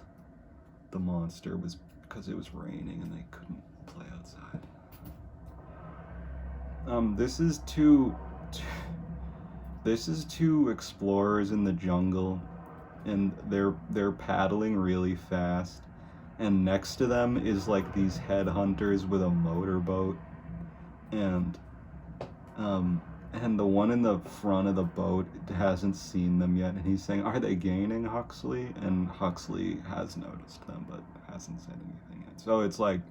the monster was because it was raining and they couldn't play outside. This is two explorers in the jungle, and they're paddling really fast, and next to them is like these headhunters with a motorboat, and the one in the front of the boat hasn't seen them yet, and he's saying, are they gaining, Huxley? And Huxley has noticed them but hasn't said anything yet. So it's like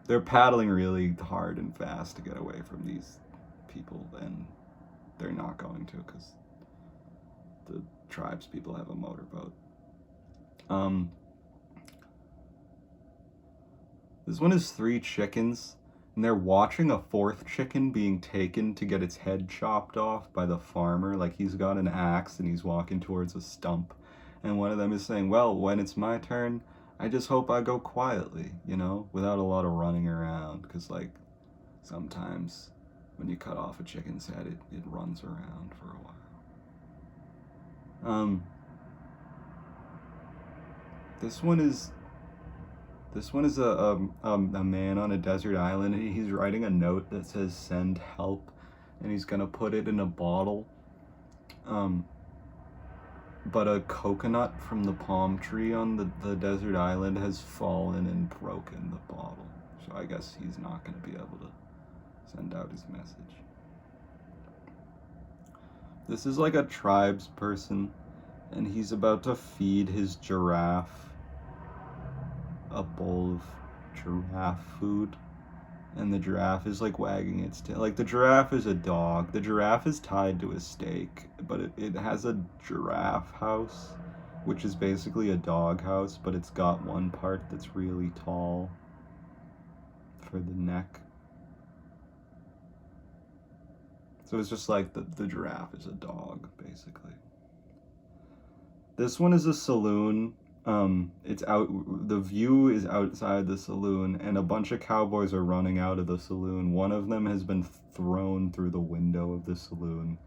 they're paddling really hard and fast to get away from these people, and they're not going to because the tribes people have a motorboat. This one is three chickens, and they're watching a fourth chicken being taken to get its head chopped off by the farmer. Like, he's got an axe and he's walking towards a stump, and one of them is saying, well, when it's my turn, I just hope I go quietly, without a lot of running around, because like sometimes when you cut off a chicken's head, it runs around for a while. This one is a man on a desert island. He's writing a note that says send help, and he's gonna put it in a bottle. But a coconut from the palm tree on the desert island has fallen and broken the bottle. So I guess he's not gonna be able to send out his message. This is like a tribes person, and he's about to feed his giraffe a bowl of giraffe food. And the giraffe is like wagging its tail. Like the giraffe is a dog. The giraffe is tied to a stake, but it has a giraffe house, which is basically a dog house, but it's got one part that's really tall for the neck. So it's just like the giraffe is a dog, basically. This one is a saloon. It's out. The view is outside the saloon, and a bunch of cowboys are running out of the saloon. One of them has been thrown through the window of the saloon.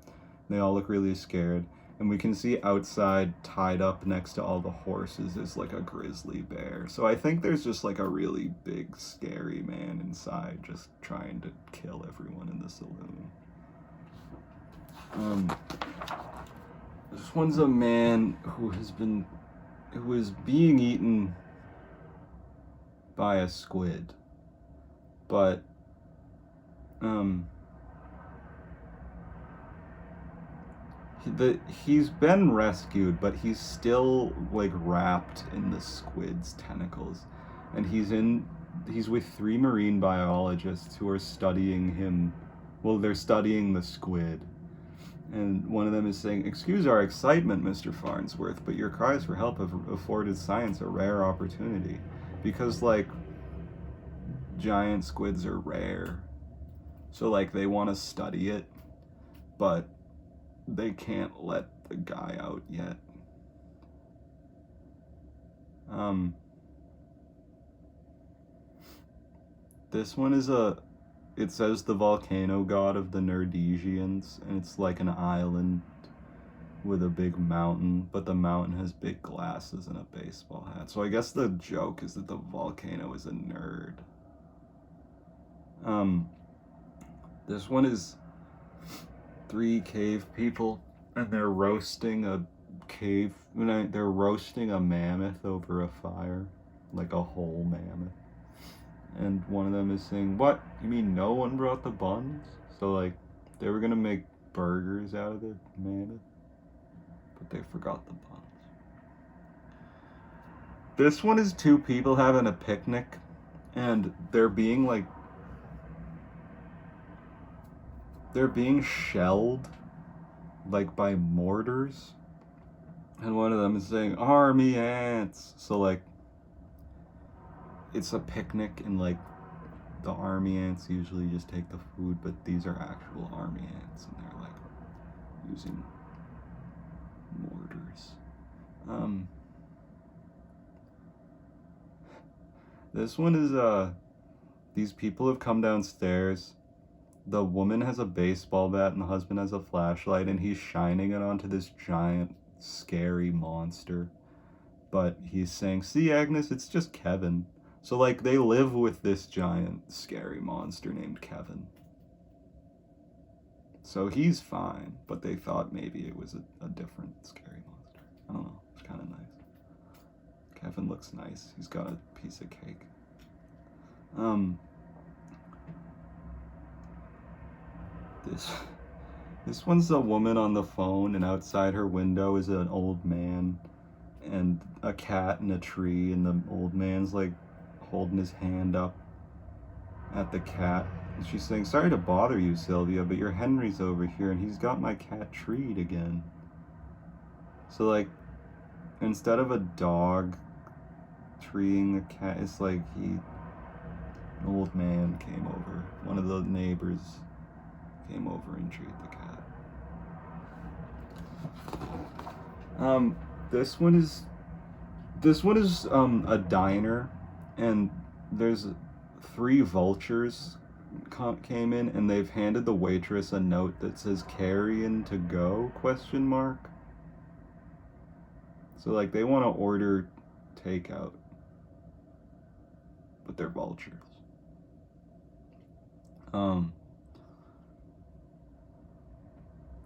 They all look really scared, and we can see outside, tied up next to all the horses, is like a grizzly bear. So I think there's just like a really big, scary man inside, just trying to kill everyone in the saloon. This one's a man who is being eaten by a squid, but he's been rescued, but he's still like wrapped in the squid's tentacles, and he's with 3 marine biologists who are studying him. Well, they're studying the squid. And one of them is saying, "Excuse our excitement, Mr. Farnsworth, but your cries for help have afforded science a rare opportunity." Because, like, giant squids are rare. So, like, they want to study it, but they can't let the guy out yet. This one is it says the volcano god of the Nerdesians, and it's like an island with a big mountain, but the mountain has big glasses and a baseball hat. So I guess the joke is that the volcano is a nerd. This one is 3 cave people, and they're roasting a they're roasting a mammoth over a fire, like a whole mammoth. And one of them is saying, "What? You mean no one brought the buns?" So, like, they were gonna make burgers out of the mammoth, but they forgot the buns. This one is 2 people having a picnic, and they're being shelled, like, by mortars. And one of them is saying, "Army ants." So, like, it's a picnic, and like the army ants usually just take the food, but these are actual army ants, and they're like using mortars. This one is these people have come downstairs. The woman has a baseball bat and the husband has a flashlight, and he's shining it onto this giant scary monster. But he's saying, "See, Agnes, it's just Kevin." So, like, they live with this giant, scary monster named Kevin. So he's fine, but they thought maybe it was a different scary monster. I don't know. It's kind of nice. Kevin looks nice. He's got a piece of cake. This one's a woman on the phone, and outside her window is an old man and a cat in a tree, and the old man's like holding his hand up at the cat. And she's saying, "Sorry to bother you, Sylvia, but your Henry's over here and he's got my cat treed again." So, like, instead of a dog treeing a cat, it's like an old man came over. One of the neighbors came over and treated the cat. This one is a diner, and there's 3 vultures came in, and they've handed the waitress a note that says "carry-in to go?" ? So, like, they want to order takeout, but they're vultures.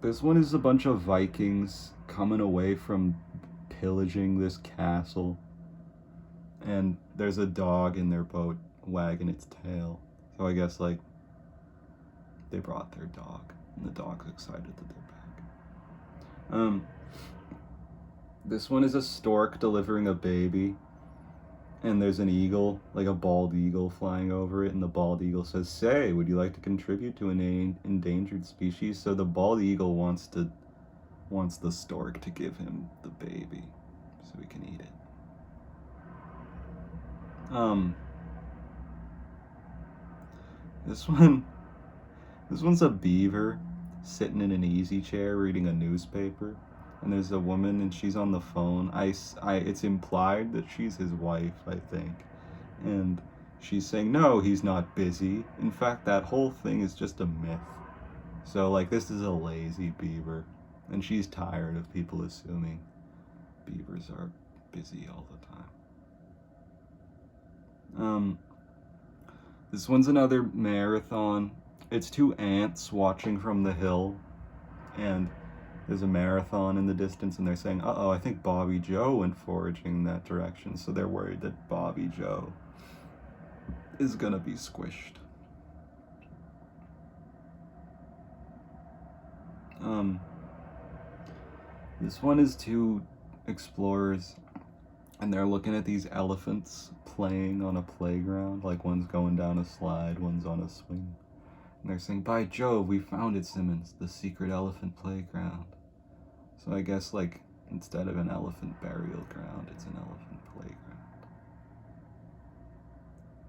This one is a bunch of Vikings coming away from pillaging this castle, and there's a dog in their boat wagging its tail. So I guess, like, they brought their dog, and the dog's excited that they're back. Um, this one is a stork delivering a baby, and there's an eagle, like a bald eagle, flying over it, and the bald eagle says, "Say, would you like to contribute to an endangered species?" So the bald eagle wants the stork to give him the baby, so he can eat it. This one's a beaver sitting in an easy chair reading a newspaper, and there's a woman and she's on the phone. It's implied that she's his wife, I think, and she's saying, no, he's not busy. In fact, that whole thing is just a myth. So, like, this is a lazy beaver, and she's tired of people assuming beavers are busy all the time. This one's another marathon. It's two ants watching from the hill, and there's a marathon in the distance, and they're saying, uh-oh, I think Bobby Joe went foraging in that direction, so they're worried that Bobby Joe is gonna be squished. This one is two explorers, and they're looking at these elephants playing on a playground, like one's going down a slide, one's on a swing. And they're saying, by Jove, we found it, Simmons, the secret elephant playground. So I guess, like, instead of an elephant burial ground, it's an elephant playground.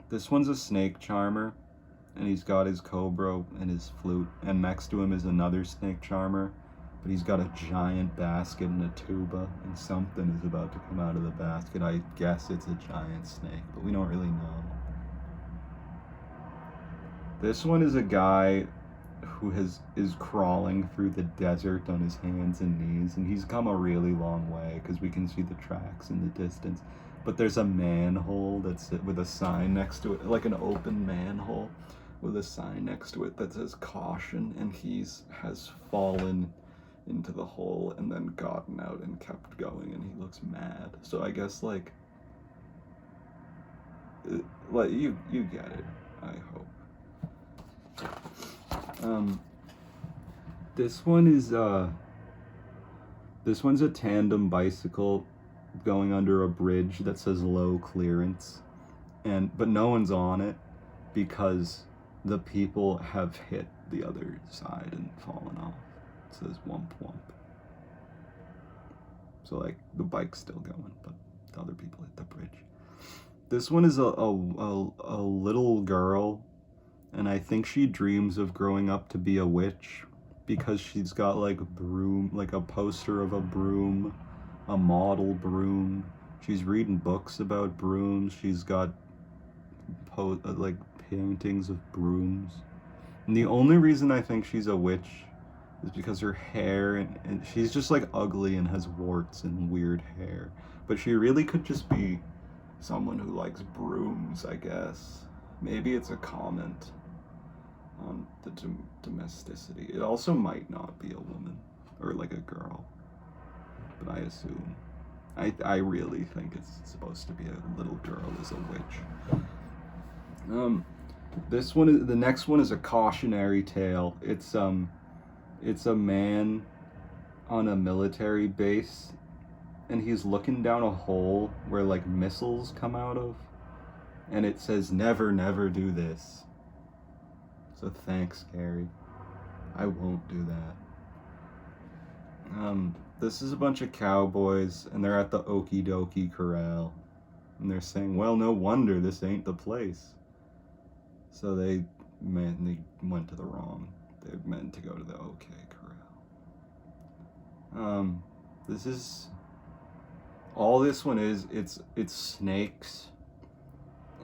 This one's a snake charmer, and he's got his cobra and his flute, and next to him is another snake charmer, but he's got a giant basket and a tuba, and something is about to come out of the basket. I guess it's a giant snake, but we don't really know. This one is a guy who is crawling through the desert on his hands and knees, and he's come a really long way because we can see the tracks in the distance. But there's a manhole that's with a sign next to it, like an open manhole with a sign next to it that says caution, and has fallen into the hole and then gotten out and kept going, and he looks mad. So I guess like you get it, I hope. This one's a tandem bicycle going under a bridge that says low clearance, but no one's on it because the people have hit the other side and fallen off. It says wump wump. So like the bike's still going, but the other people hit the bridge. This one is a little girl, and I think she dreams of growing up to be a witch because she's got like a broom, like a poster of a broom, a model broom. She's reading books about brooms. She's got like paintings of brooms. And the only reason I think she's a witch is because her hair, and she's just like ugly and has warts and weird hair. But she really could just be someone who likes brooms, I guess. Maybe it's a comment on the domesticity. It also might not be a woman or like a girl, but I assume. I really think it's supposed to be a little girl as a witch. The next one is a cautionary tale. It's a man on a military base, and he's looking down a hole where like missiles come out of, and it says never, never do this. So thanks, Gary. I won't do that. This is a bunch of cowboys, and they're at the Okie Dokie Corral, and they're saying, well, no wonder this ain't the place. So they went to the wrong. They meant to go to the OK Corral. This is all this one is. It's snakes,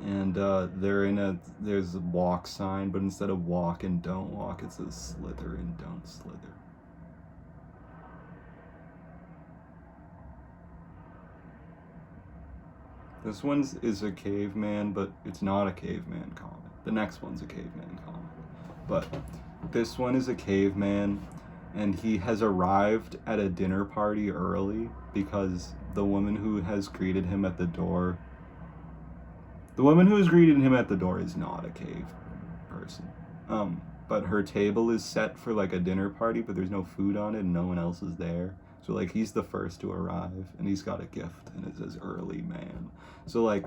and there's a walk sign, but instead of walk and don't walk, it says slither and don't slither. This one is a caveman, but it's not a caveman comic. The next one's a caveman comic. But this one is a caveman, and he has arrived at a dinner party early because the woman who has greeted him at the door is not a cave person. But her table is set for like a dinner party, but there's no food on it and no one else is there. So like he's the first to arrive, and he's got a gift, and it says early man. So like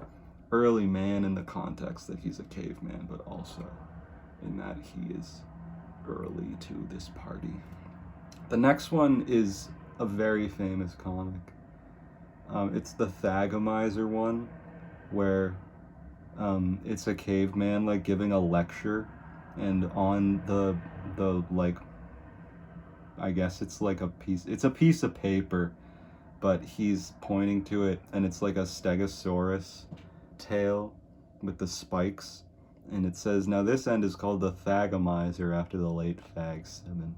early man in the context that he's a caveman, but also in that he is early to this party. The next one is a very famous comic. It's the Thagomizer one, where it's a caveman like giving a lecture, and on the like, I guess it's like it's a piece of paper, but he's pointing to it, and it's like a stegosaurus tail with the spikes, and it says, now this end is called the Thagomizer after the late Fag Simmons.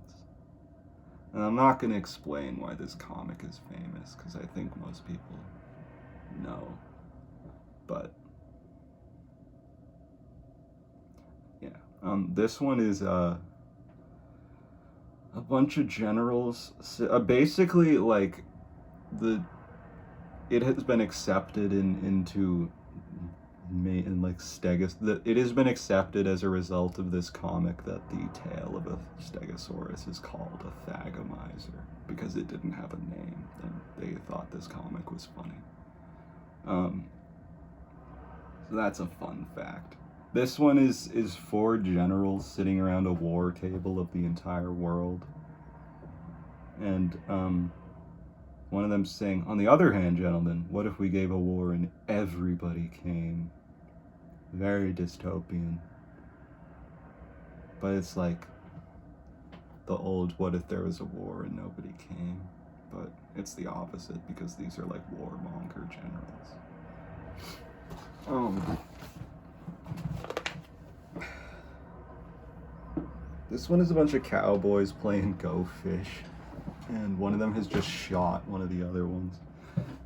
And I'm not going to explain why this comic is famous, because I think most people know. But yeah, this one is a bunch of generals. Basically, like it has been accepted into like it has been accepted as a result of this comic that the tail of a stegosaurus is called a Thagomizer because it didn't have a name, and they thought this comic was funny. So that's a fun fact. This one is 4 generals sitting around a war table of the entire world, and one of them saying, on the other hand, gentlemen, what if we gave a war and everybody came? Very dystopian. But it's like the old, what if there was a war and nobody came? But it's the opposite, because these are like warmonger generals. This one is a bunch of cowboys playing Go Fish, and one of them has just shot one of the other ones.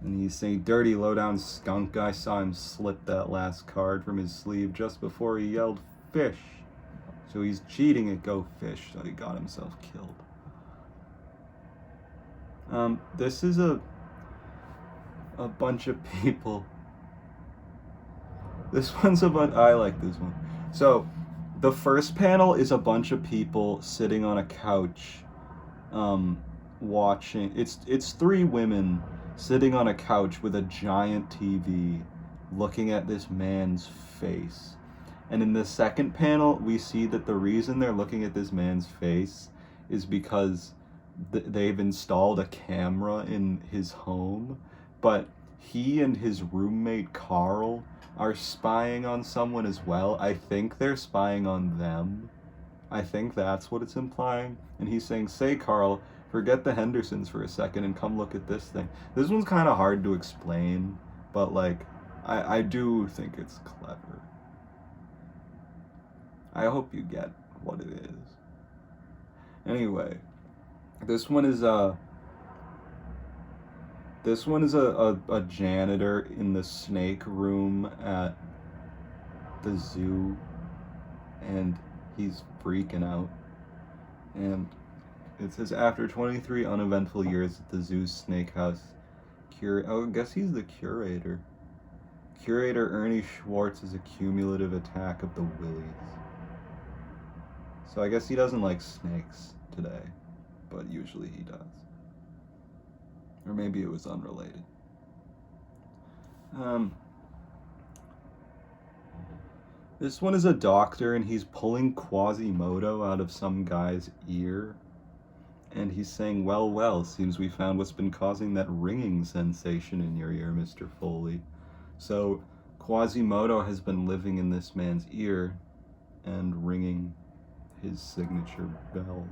And he's saying, dirty low-down skunk, I saw him slip that last card from his sleeve just before he yelled fish. So he's cheating at Go Fish, so he got himself killed. This is a bunch of people. This one's I like this one. So the first panel is a bunch of people sitting on a couch, watching. It's 3 women sitting on a couch with a giant TV, looking at this man's face. And in the second panel, we see that the reason they're looking at this man's face is because they've installed a camera in his home, but he and his roommate Carl are spying on someone as well. I think they're spying on them. I think that's what it's implying. And he's saying, say, Carl, forget the Hendersons for a second and come look at this thing. This one's kind of hard to explain, but like, I do think it's clever. I hope you get what it is. Anyway, this one is a janitor in the snake room at the zoo, and he's freaking out. And it says, after 23 uneventful years at the zoo's snake house, I guess he's the curator. Curator Ernie Schwartz is a cumulative attack of the willies. So I guess he doesn't like snakes today, but usually he does. Or maybe it was unrelated. This one is a doctor, and he's pulling Quasimodo out of some guy's ear. And he's saying, well, seems we found what's been causing that ringing sensation in your ear, Mr. Foley. So Quasimodo has been living in this man's ear and ringing his signature bells.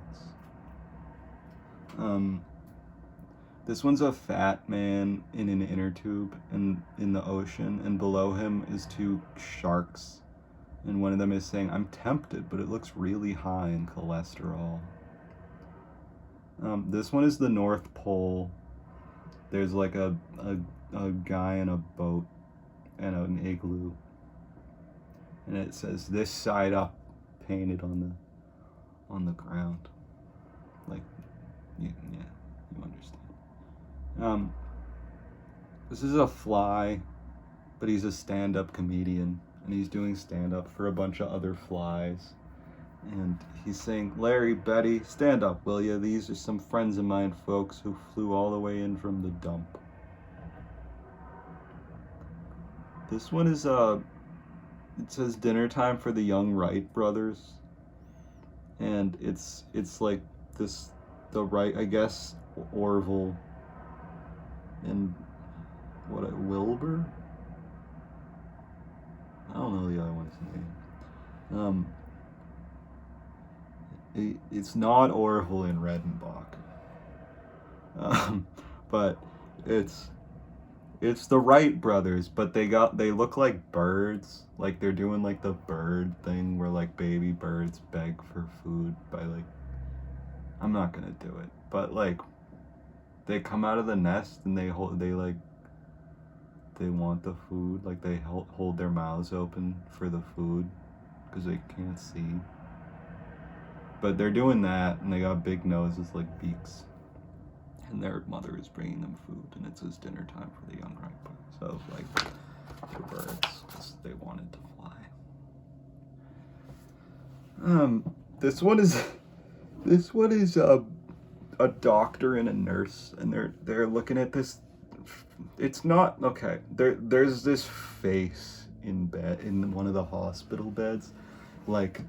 This one's a fat man in an inner tube and in the ocean, and below him is 2 sharks. And one of them is saying, I'm tempted, but it looks really high in cholesterol. This one is the North Pole. There's like a guy in a boat and an igloo. And it says, this side up, painted on the ground. Like, yeah, you understand. This is a fly, but he's a stand-up comedian, and he's doing stand-up for a bunch of other flies. And he's saying, Larry, Betty, stand up, will ya? These are some friends of mine, folks, who flew all the way in from the dump. This one is, it says dinner time for the young Wright brothers. And it's like this, the Wright, I guess, Orville and, Wilbur? I don't know the other one's name. It's not Orville and Redenbach. But it's the Wright brothers, but they look like birds, like they're doing like the bird thing where like baby birds beg for food by like, I'm not gonna do it, but like they come out of the nest and they want the food, like they hold their mouths open for the food because they can't see. But they're doing that, and they got big noses like beaks. And their mother is bringing them food, and it says dinner time for the young Wright brothers. So, like, they're birds, because they wanted to fly. This one is a doctor and a nurse, and they're looking at this. It's not okay. There's this face in one of the hospital beds, like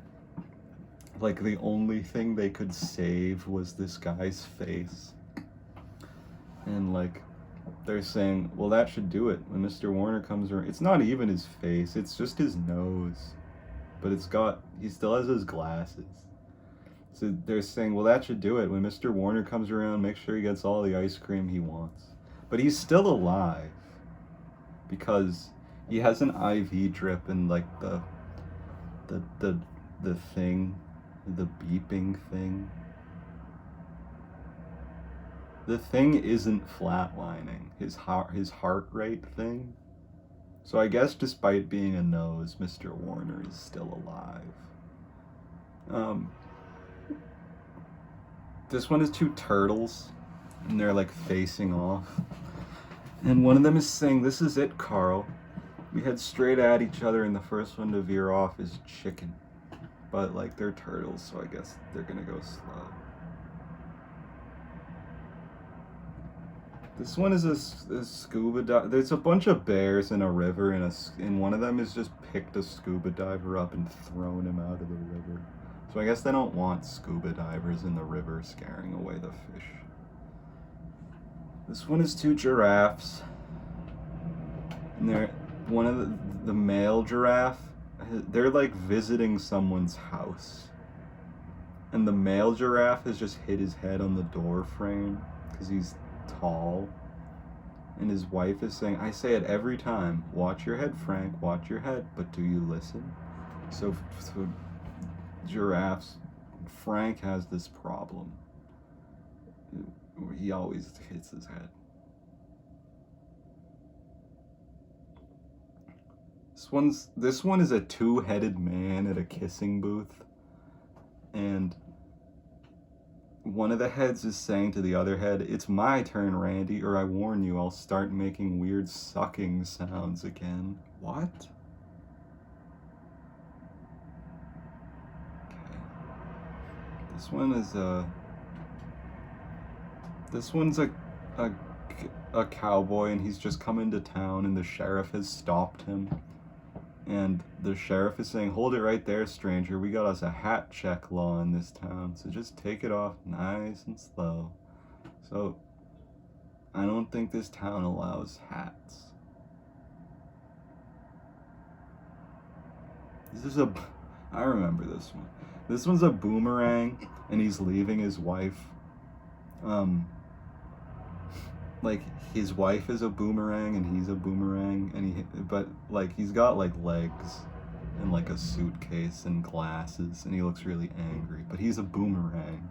the only thing they could save was this guy's face. And like they're saying, well, that should do it. When Mr. Warner comes around, it's not even his face, it's just his nose. But he still has his glasses. So they're saying, well, that should do it. When Mr. Warner comes around, make sure he gets all the ice cream he wants. But he's still alive because he has an IV drip and like the thing, the beeping thing. The thing isn't flatlining, his heart rate thing. So I guess despite being a nose, Mr. Warner is still alive. This one is two turtles, and they're like facing off. And one of them is saying, this is it, Carl. We head straight at each other, and the first one to veer off is chicken. But like they're turtles, so I guess they're gonna go slow. This one is a scuba dive. There's a bunch of bears in a river, and one of them has just picked a scuba diver up and thrown him out of the river. So I guess they don't want scuba divers in the river scaring away the fish. This one is two giraffes. And one of the male giraffe, they're like visiting someone's house. And the male giraffe has just hit his head on the door frame because he's tall, and his wife is saying, I say it every time, watch your head, Frank, watch your head, but do you listen? So giraffes, Frank has this problem where he always hits his head. This one is a two-headed man at a kissing booth, and one of the heads is saying to the other head, it's my turn, Randy, or I warn you, I'll start making weird sucking sounds again. What? Okay. This one's a cowboy, and he's just come into town, and the sheriff has stopped him. And the sheriff is saying, hold it right there, stranger. We got us a hat check law in this town, so just take it off nice and slow. So, I don't think this town allows hats. I remember this one. This one's a boomerang, and he's leaving his wife. Like his wife is a boomerang and he's a boomerang, but like he's got like legs and like a suitcase and glasses, and he looks really angry, but he's a boomerang.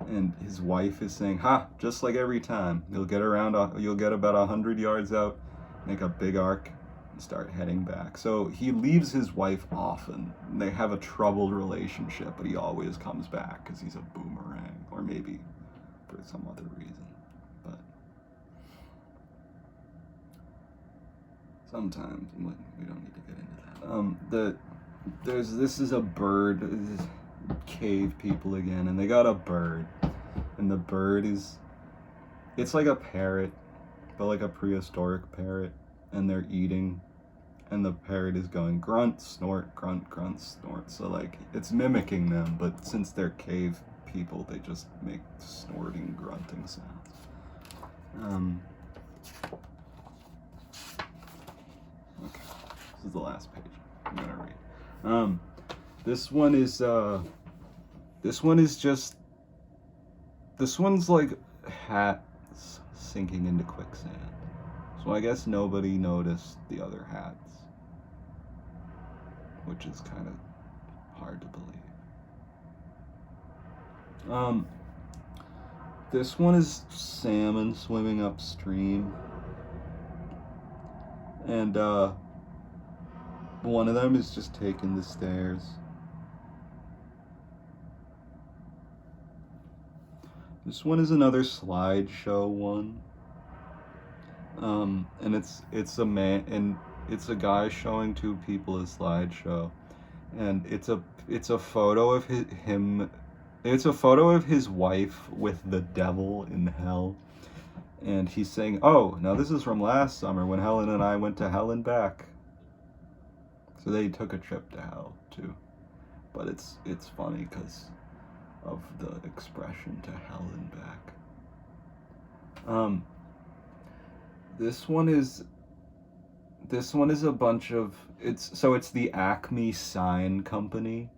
And his wife is saying, ha, just like every time, you'll get about 100 yards out, make a big arc, and start heading back. So he leaves his wife often. They have a troubled relationship, but he always comes back because he's a boomerang, or maybe for some other reason. But sometimes we don't need to get into that. This is a bird. cave people again, and they got a bird. And the bird is, it's like a parrot, but like a prehistoric parrot, and they're eating, and the parrot is going grunt, snort, grunt, grunt, snort. So like it's mimicking them, but since they're cave people, they just make snorting, grunting sounds. Okay, this is the last page I'm gonna read. This one's like hats sinking into quicksand. So I guess nobody noticed the other hats, which is kind of hard to believe. This one is salmon swimming upstream, and one of them is just taking the stairs. This one is another slideshow one. And it's a man, and it's a guy showing two people a slideshow, and it's a photo of him. It's a photo of his wife with the devil in hell, and he's saying, "Oh, now this is from last summer when Helen and I went to hell and back." So they took a trip to hell too, but it's funny because of the expression "to hell and back." This one is a bunch of, it's the Acme Sign Company,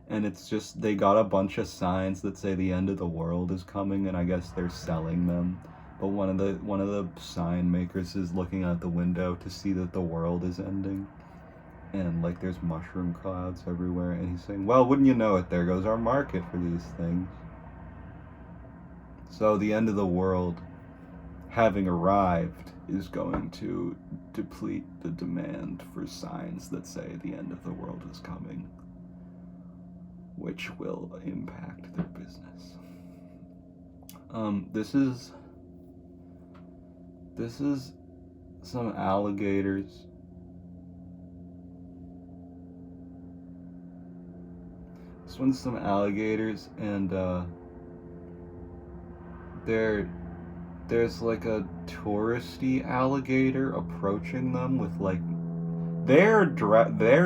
and it's just, they got a bunch of signs that say the end of the world is coming, and I guess they're selling them. But one of the sign makers is looking out the window to see that the world is ending, and like there's mushroom clouds everywhere, and he's saying, "Well, wouldn't you know it, there goes our market for these things." So the end of the world, having arrived, is going to deplete the demand for signs that say the end of the world is coming, which will impact their business. This is some alligators. This one's some alligators, and there's like a touristy alligator approaching them with like, they're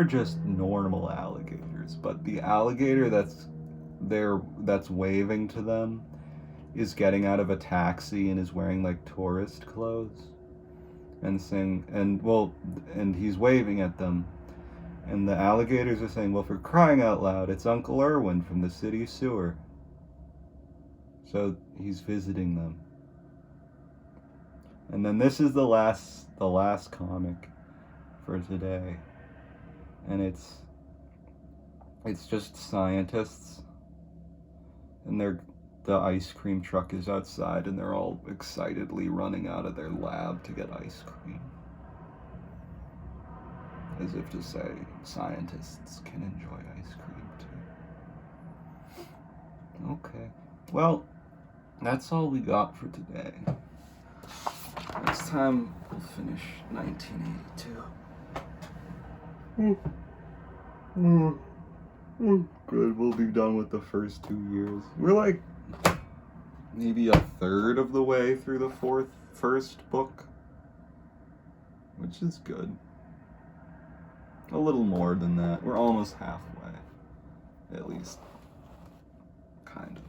just normal alligators, but the alligator that's waving to them is getting out of a taxi and is wearing like tourist clothes and and he's waving at them, and the alligators are saying, "Well, for crying out loud, it's Uncle Irwin from the city sewer." So he's visiting them. And then this is the last comic for today, and it's just scientists, and the ice cream truck is outside, and they're all excitedly running out of their lab to get ice cream, as if to say scientists can enjoy ice cream too. Okay, well, that's all we got for today. Next time we'll finish 1982. Good, we'll be done with the first 2 years. We're like maybe a third of the way through the first book, which is good. A little more than that. We're almost halfway, at least. Kind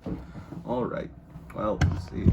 of. Alright, well, see you.